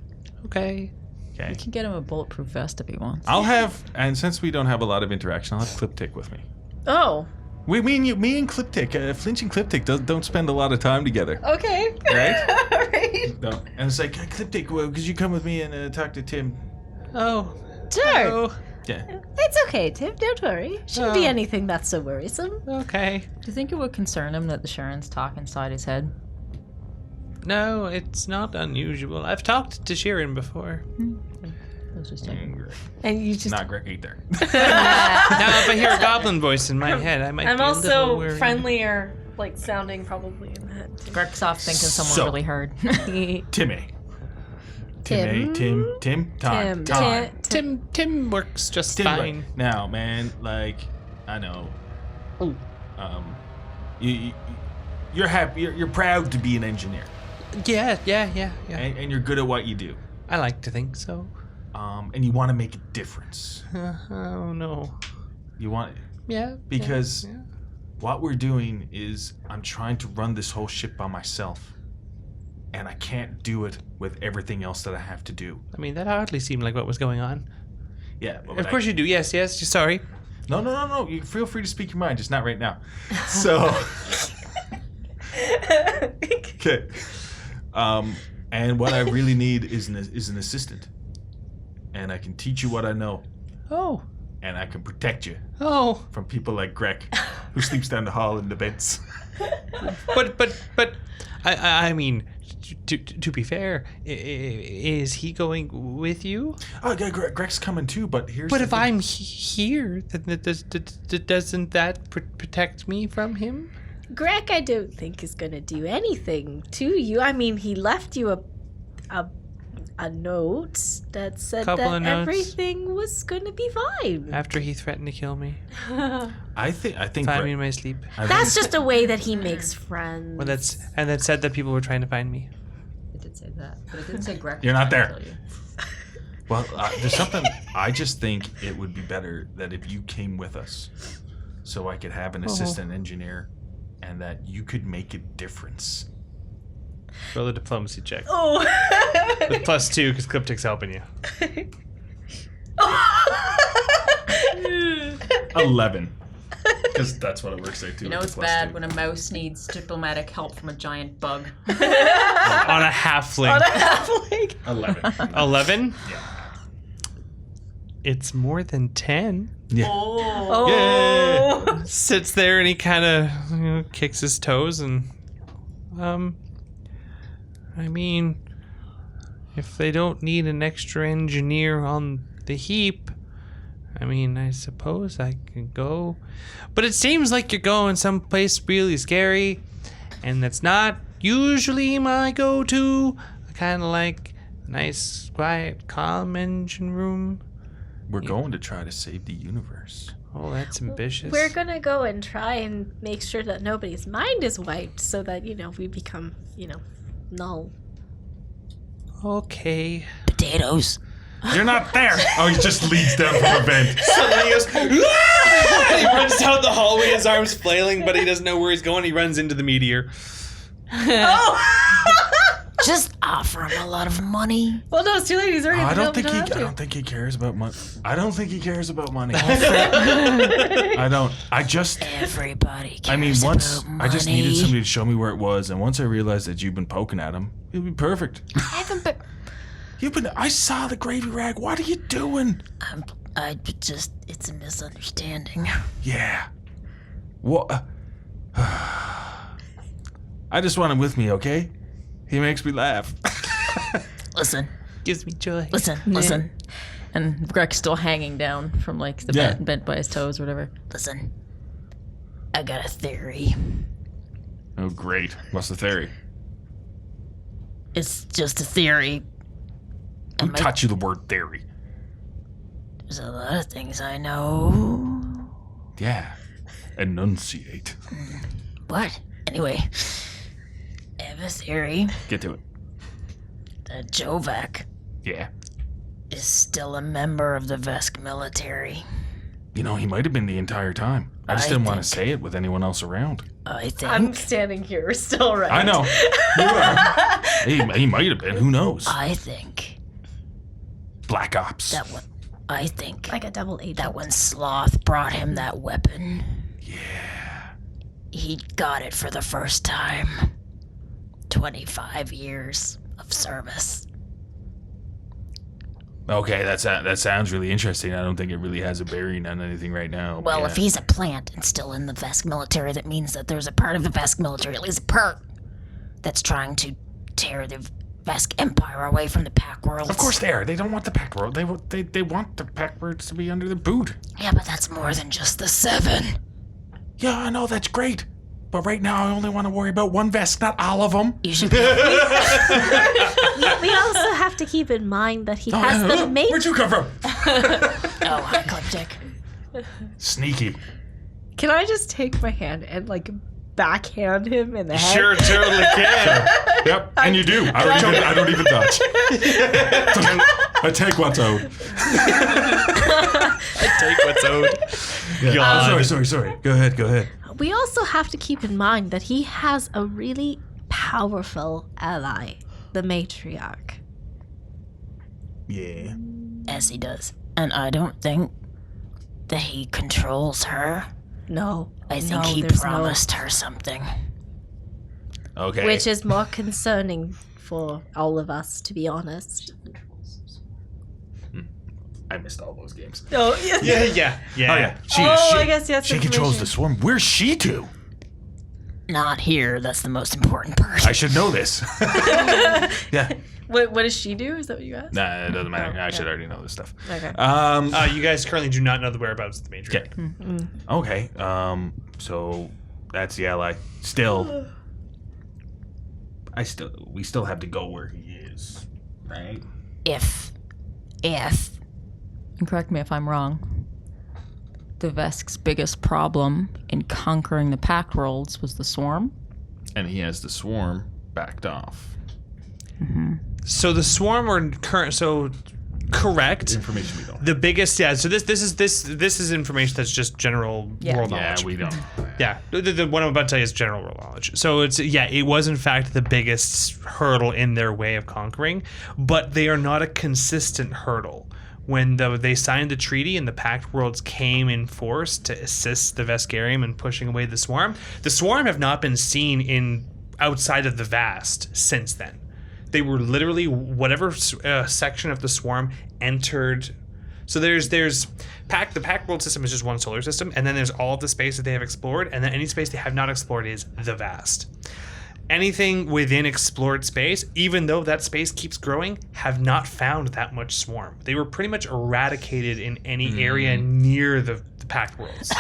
Okay. Okay. You can get him a bulletproof vest if he wants. I'll have, and since we don't have a lot of interaction, I'll have Cliptic with me. Oh, Me and Cliptic, Flinch and Cliptic don't spend a lot of time together, okay. right? Alright. No. And it's like, Cliptic, well, could you come with me and talk to Tim? Oh. Sure. Oh. Yeah. It's okay, Tim. Don't worry. Shouldn't be anything that's so worrisome. Okay. Do you think it would concern him that the Sharons talk inside his head? No, it's not unusual. I've talked to Sheeran before. I was just checking. And you just. Not great either. Now, if I hear a goblin voice in my head, I might I'm be a little also worried. friendlier, like sounding probably in the head. Too. Greg's off thinking someone So- really heard. Timmy. Tim. Time. Tim works just Tim, fine. now, man, like, I know. You're happy. You're proud to be an engineer, Yeah. and you're good at what you do. I like to think so. And you want to make a difference. Oh no. You want Yeah. because yeah. what we're doing is I'm trying to run this whole ship by myself, and I can't do it with everything else that I have to do. I mean, that hardly seemed like what was going on. Yeah, Of course you do. Yes. Sorry. No. You feel free to speak your mind, just not right now. So. Okay. And what I really need is an assistant, and I can teach you what I know, Oh. and I can protect you Oh. from people like Greg, who sleeps down the hall in the beds. But. I mean, to be fair, is he going with you? Oh, yeah, Greg's coming too, but here's. But the if thing. I'm here, then doesn't that protect me from him? Greg, I don't think is gonna do anything to you. I mean, he left you a note that said Couple that of notes. everything was gonna be fine. After he threatened to kill me, I think find me in Greg, my sleep. That's just a way that he makes friends. Well, that said that people were trying to find me. It did say that, but it didn't say Greg. You're not was trying there. to kill you. Well, there's something. I just think it would be better that if you came with us, so I could have an assistant engineer, and that you could make a difference. Roll a diplomacy check. Oh. With +2 because Cliptic's helping you. 11. Because that's what it works out to. You know it's bad when a mouse needs diplomatic help from a giant bug. On a halfling. 11. 11? Yeah. It's more than 10. Yeah. Oh. Sits there and he kind of kicks his toes and I mean, if they don't need an extra engineer on the heap, I mean, I suppose I could go. But it seems like you're going someplace really scary, and that's not usually my go-to. I kind of like a nice, quiet, calm engine room. We're going to try to save the universe. Oh, that's ambitious. We're gonna go and try and make sure that nobody's mind is wiped, so that we become null. Okay. Potatoes. You're not there! Oh, he just leads down from a vent. Suddenly he goes, "Ah!" He runs down the hallway, his arms flailing, but he doesn't know where he's going. He runs into the meteor. Just offer him a lot of money. Well, no, it's too late. He's already. I don't developed think enough I to. don't think he cares about money. I don't think he cares about money. I don't. I just. Everybody cares I mean, once about I just needed money. somebody to show me where it was, and once I realized that you've been poking at him, it'd be perfect. I haven't been. I saw the gravy rag. What are you doing? It's a misunderstanding. Yeah. What? I just want him with me, okay? He makes me laugh. Listen, Gives me joy. listen. And Greg's still hanging down from like the Yeah. bent by his toes or whatever. Listen, I got a theory. Oh, great. What's the theory? It's just a theory. Who taught you the word theory? There's a lot of things I know. Yeah. Enunciate. What? Anyway, I have a theory Get to it. that Xovak Yeah. is still a member of the Vesk military. You know, he might have been the entire time. I just I didn't want to think- say it with anyone else around. I think. I'm standing here still, right? I know. You are. He might have been. Who knows? I think Black Ops. that one. I think Like a double agent. that when Sloth brought him that weapon, he got it for the first time. 25 years of service. Okay, that sounds really interesting. I don't think it really has a bearing on anything right now. Well, yeah. if he's a plant and still in the Vesk military, that means that there's a part of the Vesk military, at least a part, that's trying to tear the Vesk Empire away from the Pack Worlds. Of course they are. They don't want the Pack World. They want the Pack Worlds to be under the boot. Yeah, but that's more than just the 7. Yeah, I know, that's great. But right now I only want to worry about one Vesk, not all of them. You should be. We also have to keep in mind that he has the mate. Where'd you come from? Oh, ecliptic. Sneaky. Can I just take my hand and like backhand him in the head? Sure, totally can. Yep, and you do. I don't even touch. I take what's owed. Take what's owed. Yeah. Sorry. Go ahead. We also have to keep in mind that he has a really powerful ally, the matriarch. Yeah. As he does. And I don't think that he controls her. No, I think no, he there's promised her something. Okay. no, which is more concerning for all of us, to be honest. I missed all those games. Oh, yeah. Yeah. Oh yeah. She I guess yes. she controls the swarm. Where's she to? Not here. That's the most important part. I should know this. Yeah. What does she do? Is that what you asked? Nah, it doesn't matter. Oh, I should already know this stuff. Okay. You guys currently do not know the whereabouts of the matriarch. Okay. So that's the ally. Still, we still have to go where he is, right? If, and correct me if I'm wrong, the Vesk's biggest problem in conquering the Pact Worlds was the Swarm. And he has the swarm backed off. So the swarm are correct. Information we don't. The biggest, so this is information that's just general world Yeah, knowledge. we don't. Yeah, the what I'm about to tell you is general world knowledge. So it was in fact the biggest hurdle in their way of conquering, but they are not a consistent hurdle. When they signed the treaty and the Pact Worlds came in force to assist the Veskarium in pushing away the Swarm have not been seen outside of the Vast since then. They were literally whatever section of the Swarm entered. So there's the Pact World system is just one solar system, and then there's all of the space that they have explored, and then any space they have not explored is the Vast. Anything within explored space, even though that space keeps growing, have not found that much swarm. They were pretty much eradicated in any area near the Pact Worlds.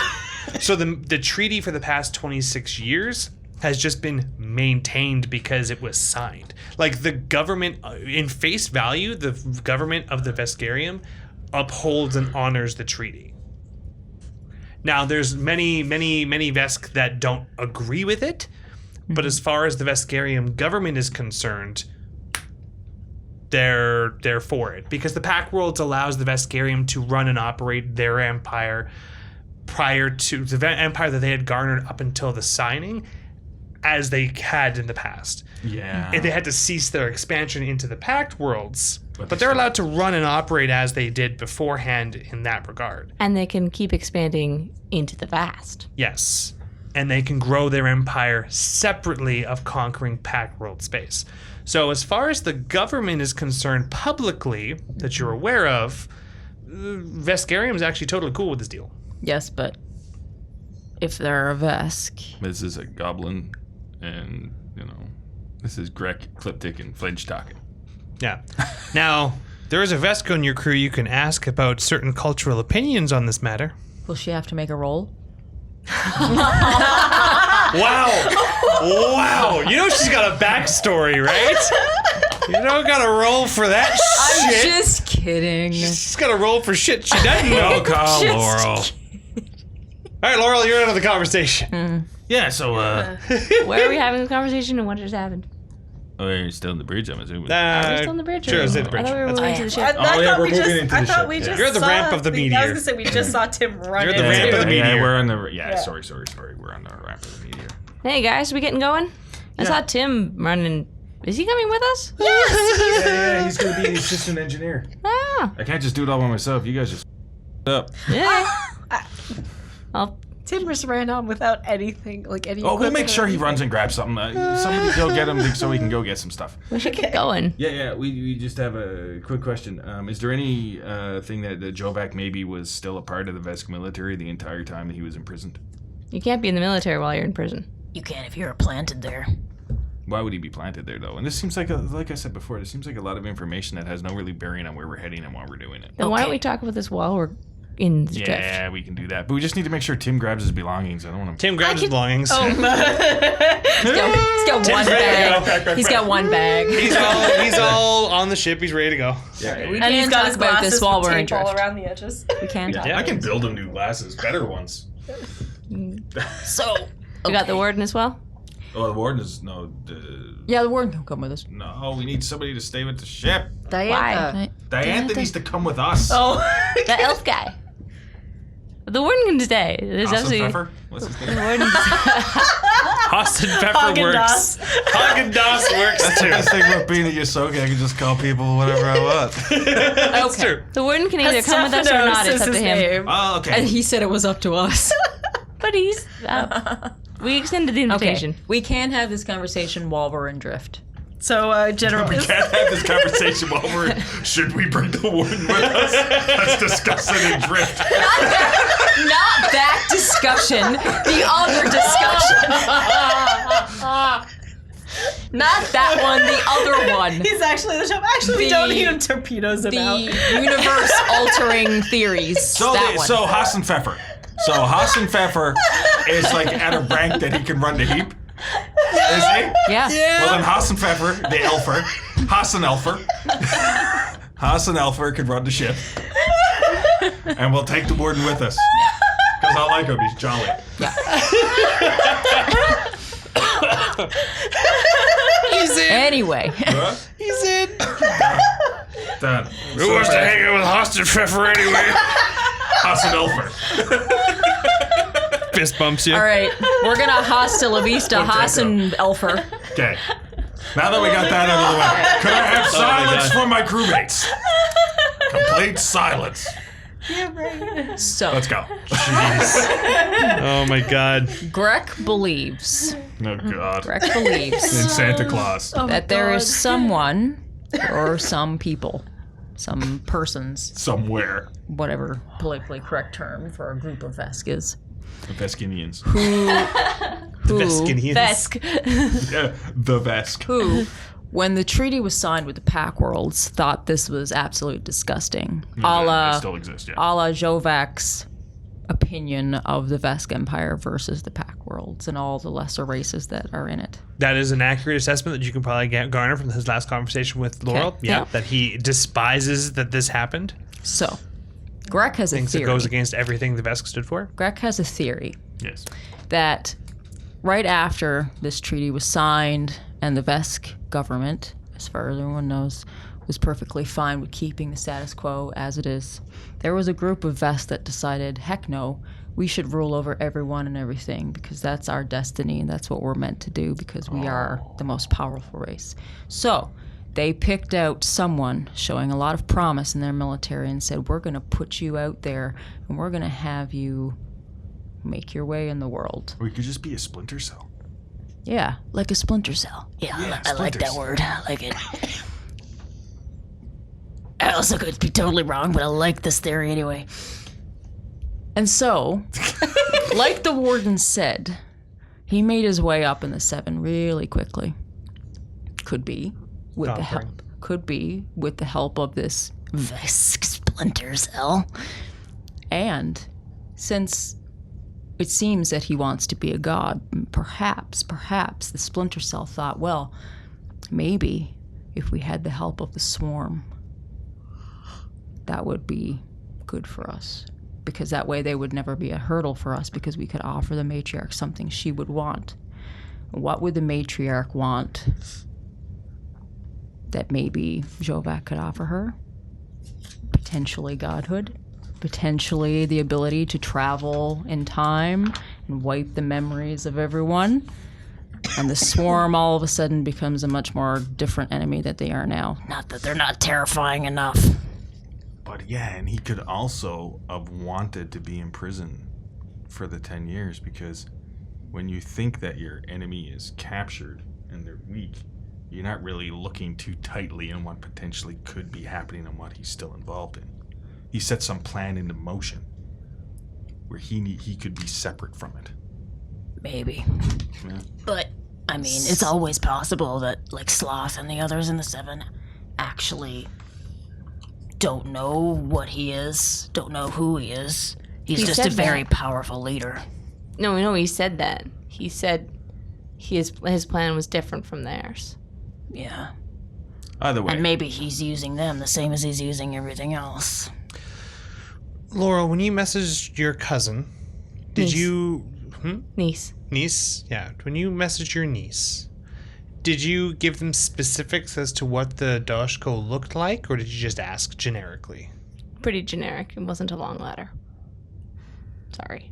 So the treaty for the past 26 years has just been maintained because it was signed. Like the government, in face value, the government of the Veskarium upholds and honors the treaty. Now, there's many Vesk that don't agree with it, but as far as the Veskarium government is concerned, they're for it. Because the Pact Worlds allows the Veskarium to run and operate their empire prior to the empire that they had garnered up until the signing, as they had in the past. Yeah. And they had to cease their expansion into the Pact Worlds, but they're allowed to run and operate as they did beforehand in that regard. And they can keep expanding into the vast. Yes. And they can grow their empire separately of conquering Pact World space. So as far as the government is concerned publicly, that you're aware of, Veskarium is actually totally cool with this deal. Yes, but if they're a Vesk, This is a goblin, and, this is Grek, Ecliptic, and Flinch talking. Yeah. Now, there is a Vesk on your crew you can ask about certain cultural opinions on this matter. will she have to make a roll? Wow. You know she's got a backstory, right? You don't gotta roll for that I'm shit. just kidding. She's gotta roll for shit she doesn't know. Call Laurel. All right, Laurel, you're out of the conversation. Yeah, so, Where are we having the conversation and what just happened? oh, you're still in the bridge, I'm assuming. Are we still on the bridge? Sure, or- stay at the bridge. I thought we were That's moving to the ship. I yeah, thought we're we moving just. into I the thought ship, we yeah. just. You're at the saw ramp of the I was meteor. gonna say we just saw Tim run. You're at the into ramp of the it. meteor. We're on the, sorry. We're on the ramp of the meteor. Hey guys, we getting going? I saw Tim running. Is he coming with us? Yeah, he's gonna be the assistant engineer. Ah, I can't just do it all by myself. You guys just up. yeah. Well, Tim just ran on without anything, like any. Oh, we'll equipment make or sure he anything. runs and grabs something. Somebody go get him so he can go get some stuff. we should get going. Yeah. We just have a quick question. Is there any thing that Xovak maybe was still a part of the Vesk military the entire time that he was imprisoned? You can't be in the military while you're in prison. You can if you're planted there. Why would he be planted there though? And this seems like I said before, this seems like a lot of information that has no really bearing on where we're heading and why we're doing it. Then why don't we talk about this while we're in the drift? Yeah, we can do that. But we just need to make sure Tim grabs his belongings. I don't want to. Tim grabs his belongings. He's got one bag. He's got one bag. He's all on the ship. He's ready to go. Yeah, We And he's can got talk his about glasses this while with we're in tape all drift. around the edges. We can talk. I can build him new glasses, better ones. So, We got the warden as well? Oh, the warden is yeah, the warden can come with us. no. We need somebody to stay with the ship. Diana. Diantha needs to come with us. Oh. The elf guy. The warden can stay. There's Austin absolutely... Pfeffer? What's his The name? warden Austin Pepper works. Haagen-Dazs works That's the too. best thing about being a Yosoki. I can just call people whatever I want. That's true. The warden can either come with us or not. It's up to him. Oh, okay. And he said it was up to us. But he's... we extended the invitation. Okay, we can have this conversation while we're in drift. So, General. We can't have this conversation while we're. Should we bring the warden with us? Let's discuss it in drift. Not that discussion. The other discussion. Not that one. The other one. He's actually the shop. Actually, we don't even torpedoes him out. The universe-altering theories. So, that one. so Hassan Pfeffer. So Hassan Pfeffer is like at a rank that he can run the heap. Is he? Yeah. Well then Hassan Pfeffer, the Elfer. Hassan Elfer. Hassan Elfer can run the ship. And we'll take the warden with us. Because I like him, he's jolly. He's in. Anyway. Huh? He's in. Done. Who wants to hang out with Austin Pfeffer anyway? Hassan Elfer. Fist bumps you. All right. We're going to hasta la vista Hassan Elfer. Okay. Now that we got that out of the way, could I have silence from my crewmates? Complete silence. So, Let's go. Oh my God. Greg believes Oh God. in Santa Claus. that there is someone or some people, some persons, Somewhere. whatever politically correct term for a group of Vesk is, The Veskinians. Veskinians. Vesk. Yeah, the Vesk. who, when the treaty was signed with the Pack Worlds, thought this was absolutely disgusting. A They la still exist, yeah. Xovak's opinion of the Vesk Empire versus the Pack Worlds and all the lesser races that are in it. That is an accurate assessment that you can probably garner from his last conversation with Laurel. Okay. Yeah, Yeah. that he despises that this happened. So, Greg has a Thinks it theory. goes against everything the Vesk stood for. Greg has a theory Yes. that right after this treaty was signed and the Vesk government, as far as everyone knows, was perfectly fine with keeping the status quo as it is, there was a group of Vesk that decided, heck no, we should rule over everyone and everything because that's our destiny and that's what we're meant to do because we are the most powerful race. So they picked out someone showing a lot of promise in their military and said, we're going to put you out there and we're going to have you make your way in the world. Or you could just be a splinter cell. Yeah, like a splinter cell. Yeah, Yeah, I like that splinters. word. I like it. I also could be totally wrong, but I like this theory anyway. And so, like the warden said, he made his way up in the Seven really quickly. Could be with the Conquering. help. Could be with the help of this Vesk splinter cell. And since it seems that he wants to be a god. Perhaps the splinter cell thought, well, maybe if we had the help of the swarm, that would be good for us. Because that way they would never be a hurdle for us, because we could offer the matriarch something she would want. What would the matriarch want that maybe Xovak could offer her? Potentially godhood. Potentially the ability to travel in time and wipe the memories of everyone. And the swarm all of a sudden becomes a much more different enemy that they are now. Not that they're not terrifying enough. But yeah, and he could also have wanted to be in prison for the 10 years, because when you think that your enemy is captured and they're weak, you're not really looking too tightly on what potentially could be happening and what he's still involved in. He set some plan into motion where he could be separate from it. Maybe. Yeah. But, I mean, it's always possible that, like, Sloth and the others in the Seven actually don't know what he is, don't know who he is. He's He just a said very that. powerful leader. No, he said that. He said his plan was different from theirs. Yeah. Either way. And maybe he's using them the same as he's using everything else. Laurel, when you messaged your cousin, did Niece. you... Niece. Yeah. When you messaged your niece, did you give them specifics as to what the Doshko looked like, or did you just ask generically? Pretty generic. It wasn't a long letter. Sorry.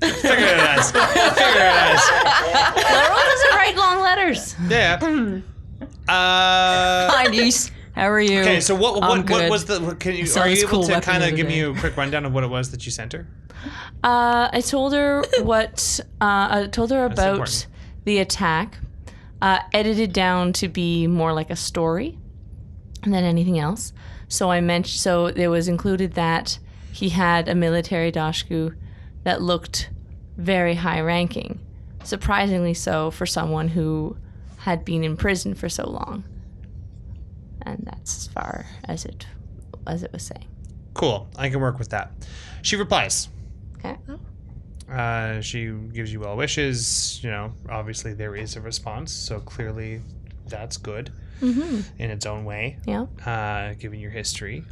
Figure it out. Laurel doesn't write long letters. Yeah. Hi, niece. How are you? Okay, so what good. was the... saw Are you this able cool to weapon kind the of other give me day. a quick rundown of what it was that you sent her? I told her what. I told her about important. the attack, edited down to be more like a story than anything else. So there was included that he had a military dashku that looked very high ranking, surprisingly so for someone who had been in prison for so long. And that's as far as it was saying. Cool. I can work with that. She replies. Okay. She gives you well wishes. You know, obviously there is a response, so clearly that's good in its own way, Yeah. given your history.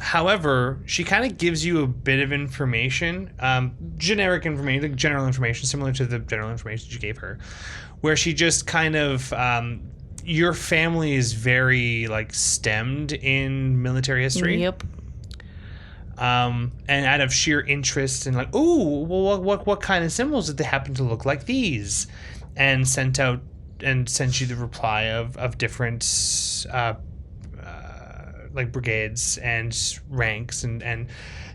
However, she kind of gives you a bit of information, generic information, like general information, similar to the general information you gave her, where she just kind of, your family is very, like, stemmed in military history. Yep. And out of sheer interest in, like, ooh, well, what kind of symbols did they happen to look like these? And sent you the reply of different, like, brigades and ranks and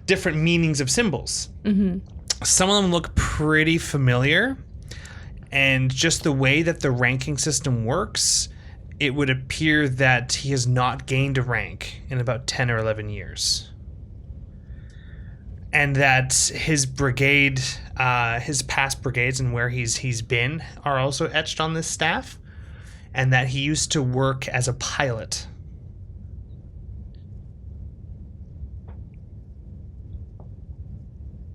different meanings of symbols. Mm-hmm. Some of them look pretty familiar, and just the way that the ranking system works, it would appear that he has not gained a rank in about 10 or 11 years. And that his brigade, his past brigades and where he's been are also etched on this staff, and that he used to work as a pilot.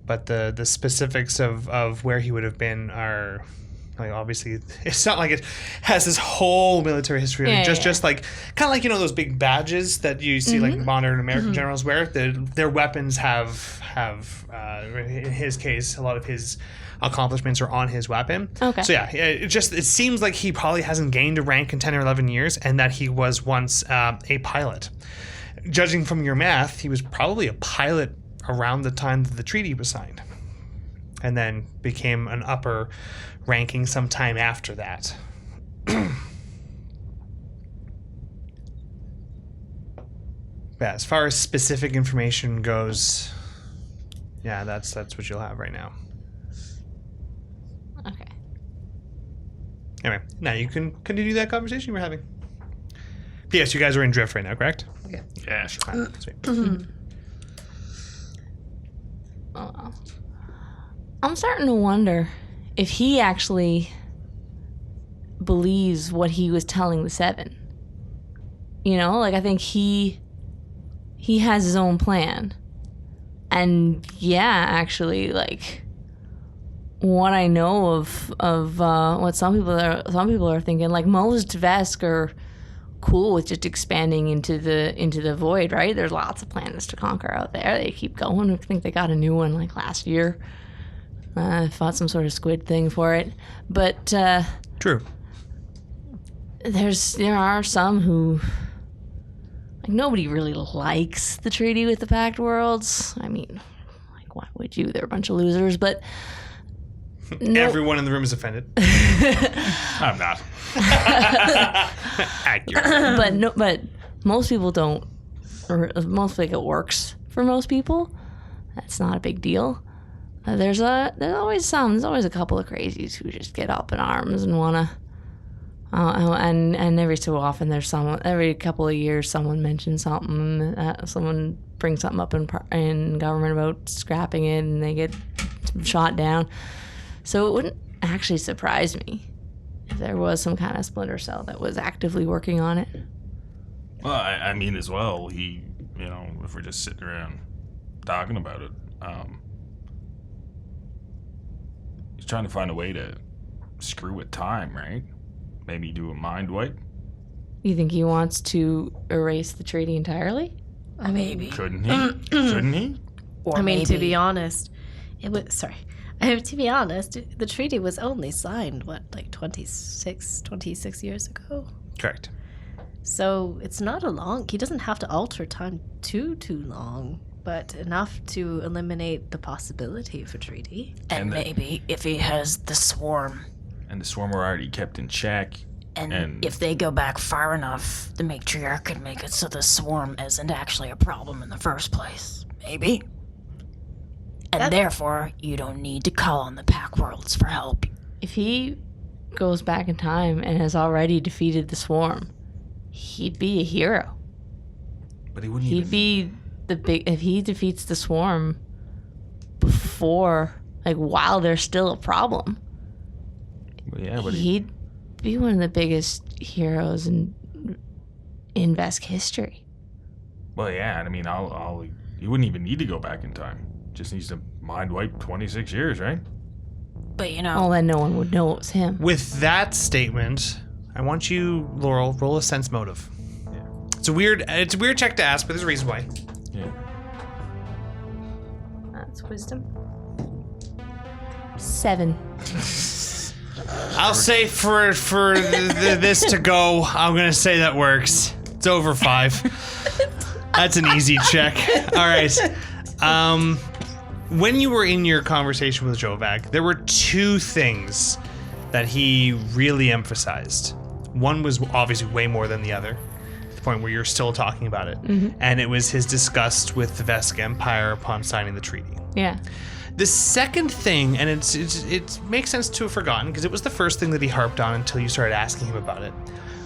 But the specifics of where he would have been are, like, obviously it's not like it has this whole military history. Yeah, just like kind of like, you know, those big badges that you see like modern American generals wear. Their weapons have in his case, a lot of his accomplishments are on his weapon. Okay. So yeah, it seems like he probably hasn't gained a rank in 10 or 11 years, and that he was once a pilot. Judging from your math, he was probably a pilot around the time that the treaty was signed, and then became an upper ranking sometime after that. Yeah, as far as specific information goes, yeah, that's what you'll have right now. Okay. Anyway, now you can continue that conversation you were having. P.S. You guys are in drift right now, correct? Okay. Yeah, sure. Sweet. Oh. I'm starting to wonder if he actually believes what he was telling the Seven. You know, like, I think he has his own plan, And yeah, actually, like what I know of what some people are thinking, like most Vesk are cool with just expanding into the void, right? There's lots of planets to conquer out there. They keep going. I think they got a new one like last year. Fought some sort of squid thing for it, but True. there are some who, like, nobody really likes the treaty with the Pact Worlds. I mean, like, why would you? They're a bunch of losers, but Everyone in the room is offended. I'm not. Accurate. but most people don't, or most think it works for most people. That's not a big deal. There's always a couple of crazies who just get up in arms and wanna. And every so often every couple of years someone mentions something, someone brings something up in government about scrapping it, and they get shot down. So it wouldn't actually surprise me if there was some kind of splinter cell that was actively working on it. Well, I mean, as well, if we're just sitting around talking about it, he's trying to find a way to screw with time, right? Maybe do a mind wipe. You think he wants to erase the treaty entirely? Maybe. Couldn't he? Shouldn't he? Or I mean, maybe. to be honest, to be honest, the treaty was only signed, like 26 years ago? Correct. So it's not he doesn't have to alter time too long, but enough to eliminate the possibility of a treaty. And maybe if he has the swarm. And the swarm were already kept in check. And if they go back far enough, the matriarch could make it so the swarm isn't actually a problem in the first place. Maybe. And therefore, you don't need to call on the Pack Worlds for help. If he goes back in time and has already defeated the swarm, he'd be a hero. But he wouldn't He'd be if he defeats the swarm before, like, while there's still a problem. Well, yeah, but he'd be one of the biggest heroes in Vesk history. Well, yeah, I mean, he wouldn't even need to go back in time. Just needs to mind wipe 26 years, right? But Well, then no one would know it was him. With that statement, I want you, Laurel, roll a sense motive. Yeah. It's a weird check to ask, but there's a reason why. Yeah. That's wisdom. 7. I'll say for this to go, I'm gonna say that works. It's over 5. That's an easy check. All right. When you were in your conversation with Xovak, there were 2 things that he really emphasized. One was obviously way more than the other, to the point where you're still talking about it. Mm-hmm. And it was his disgust with the Vesk Empire upon signing the treaty. Yeah. The second thing, and it makes sense to have forgotten because it was the first thing that he harped on until you started asking him about it,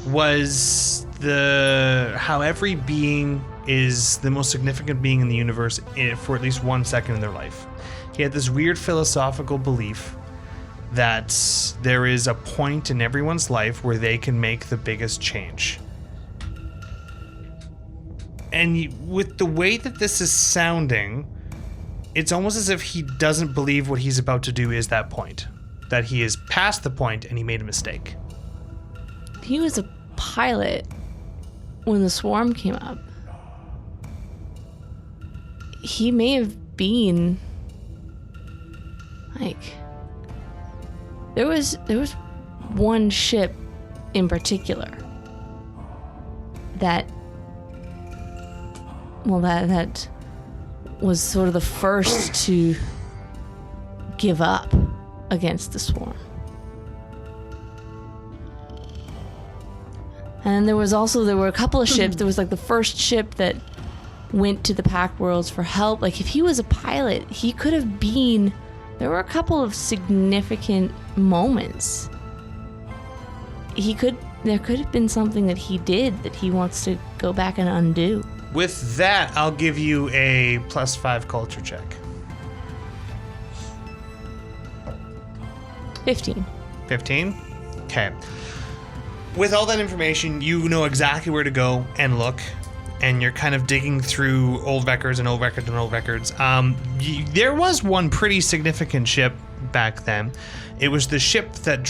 was how every being is the most significant being in the universe for at least 1 second in their life. He had this weird philosophical belief that there is a point in everyone's life where they can make the biggest change. And with the way that this is sounding, it's almost as if he doesn't believe what he's about to do is that point. That he is past the point and he made a mistake. He was a pilot when the swarm came up. He may have been, like, there was one ship in particular that was sort of the first to give up against the swarm. And there were a couple of ships. There was like the first ship that went to the Pact Worlds for help. Like, if he was a pilot, he could have been. There were a couple of significant moments. There could have been something that he did that he wants to go back and undo. With that, I'll give you a +5 culture check. 15. 15? Okay. With all that information, you know exactly where to go and look. and you're kind of digging through old records and old records and old records. There was one pretty significant ship back then. It was the ship that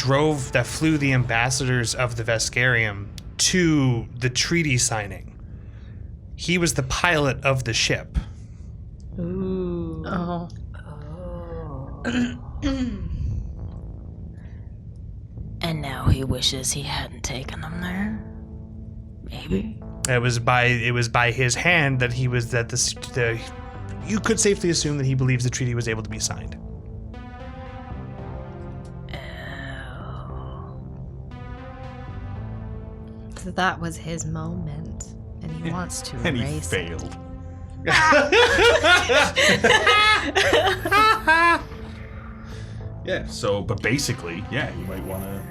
flew the ambassadors of the Vescarium to the treaty signing. He was the pilot of the ship. Ooh. Oh. And now he wishes he hadn't taken them there. Maybe. It was by his hand that you could safely assume that he believes the treaty was able to be signed. So that was his moment, and he wants to And he erase it. failed. Yeah, so, but basically, yeah, you might want to.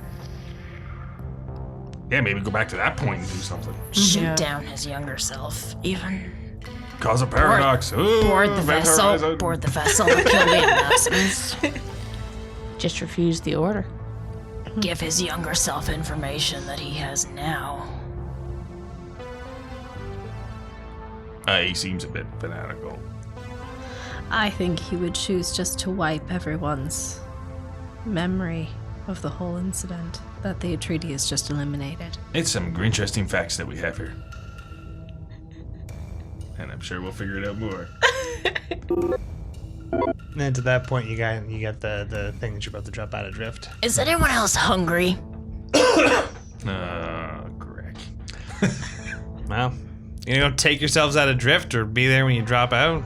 Yeah, maybe go back to that point and do something. Shoot down his younger self, even. Cause a paradox. Board the vessel. Board the vessel and kill the ambassadors. Just refuse the order. Give his younger self information that he has now. He seems a bit fanatical. I think he would choose just to wipe everyone's memory of the whole incident that the treaty is just eliminated. It's some interesting facts that we have here. And I'm sure we'll figure it out more. And then to that point, you got the thing that you're about to drop out of drift. Is anyone else hungry? Correct. Well, you gonna go take yourselves out of drift or be there when you drop out?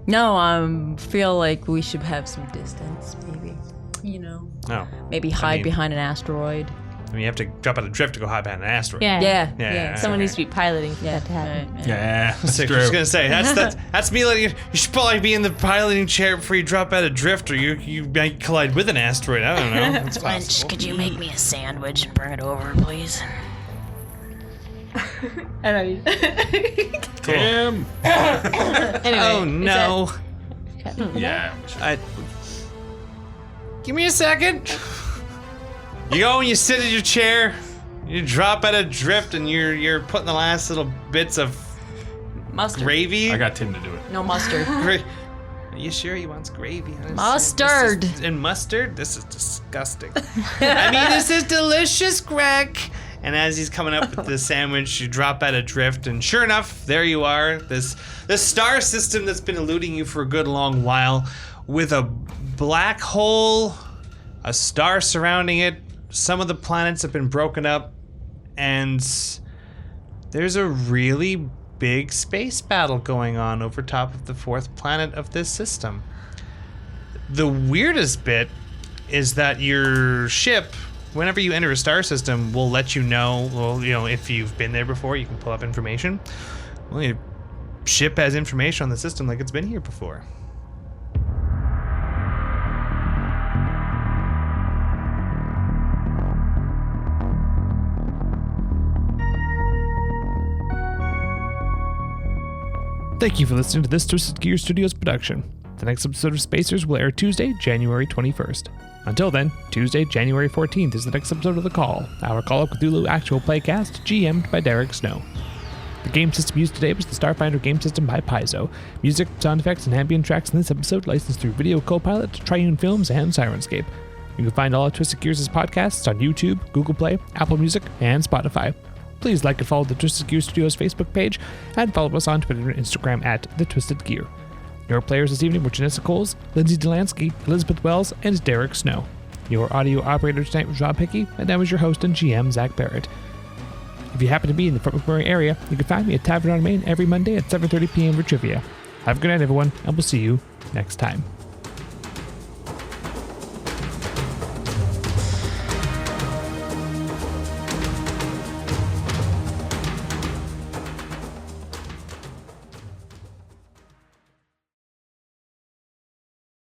No, feel like we should have some distance, maybe. You know, No. maybe hide mean- behind an asteroid. I mean, you have to drop out of drift to go hide behind an asteroid. Yeah. okay. Someone needs to be piloting for that to happen. Yeah, that's So I true. was gonna say that's me letting you. You should probably be in the piloting chair before you drop out of drift, or you might collide with an asteroid. I don't know. It's Lynch, possible. could you make me a sandwich and bring it over, please? And I mean, Damn. Anyway, Oh no! Yeah. Give me a second. You go and you sit in your chair. You drop out of drift, and you're putting the last little bits of Mustard. gravy. I got Tim to do it. No mustard. Are you sure he wants gravy? Mustard. And mustard? This is disgusting. I mean, this is delicious, Greg. And as he's coming up with the sandwich, you drop out of drift, and sure enough, there you are. This star system that's been eluding you for a good long while, with a black hole, a star surrounding it. Some of the planets have been broken up, and there's a really big space battle going on over top of the fourth planet of this system. The weirdest bit is that your ship, whenever you enter a star system, will let you know, well, you know, if you've been there before, you can pull up information. Well, your ship has information on the system like it's been here before. Thank you for listening to this Twisted Gear Studios production. The next episode of Spacers will air Tuesday, January 21st. Until then, Tuesday, January 14th is the next episode of The Call, our Call of Cthulhu actual playcast, GM'd by Derek Snow. The game system used today was the Starfinder game system by Paizo. Music, sound effects, and ambient tracks in this episode licensed through Video Copilot, Triune Films, and Sirenscape. You can find all of Twisted Gears' podcasts on YouTube, Google Play, Apple Music, and Spotify. Please like and follow the Twisted Gear Studios Facebook page, and follow us on Twitter and Instagram at The Twisted Gear. Your players this evening were Janessa Coles, Lindsay Delansky, Elizabeth Wells, and Derek Snow. Your audio operator tonight was Rob Hickey, and I was your host and GM, Zach Barrett. If you happen to be in the Fort McMurray area, you can find me at Tavern on Main every Monday at 7:30 p.m. for trivia. Have a good night, everyone, and we'll see you next time.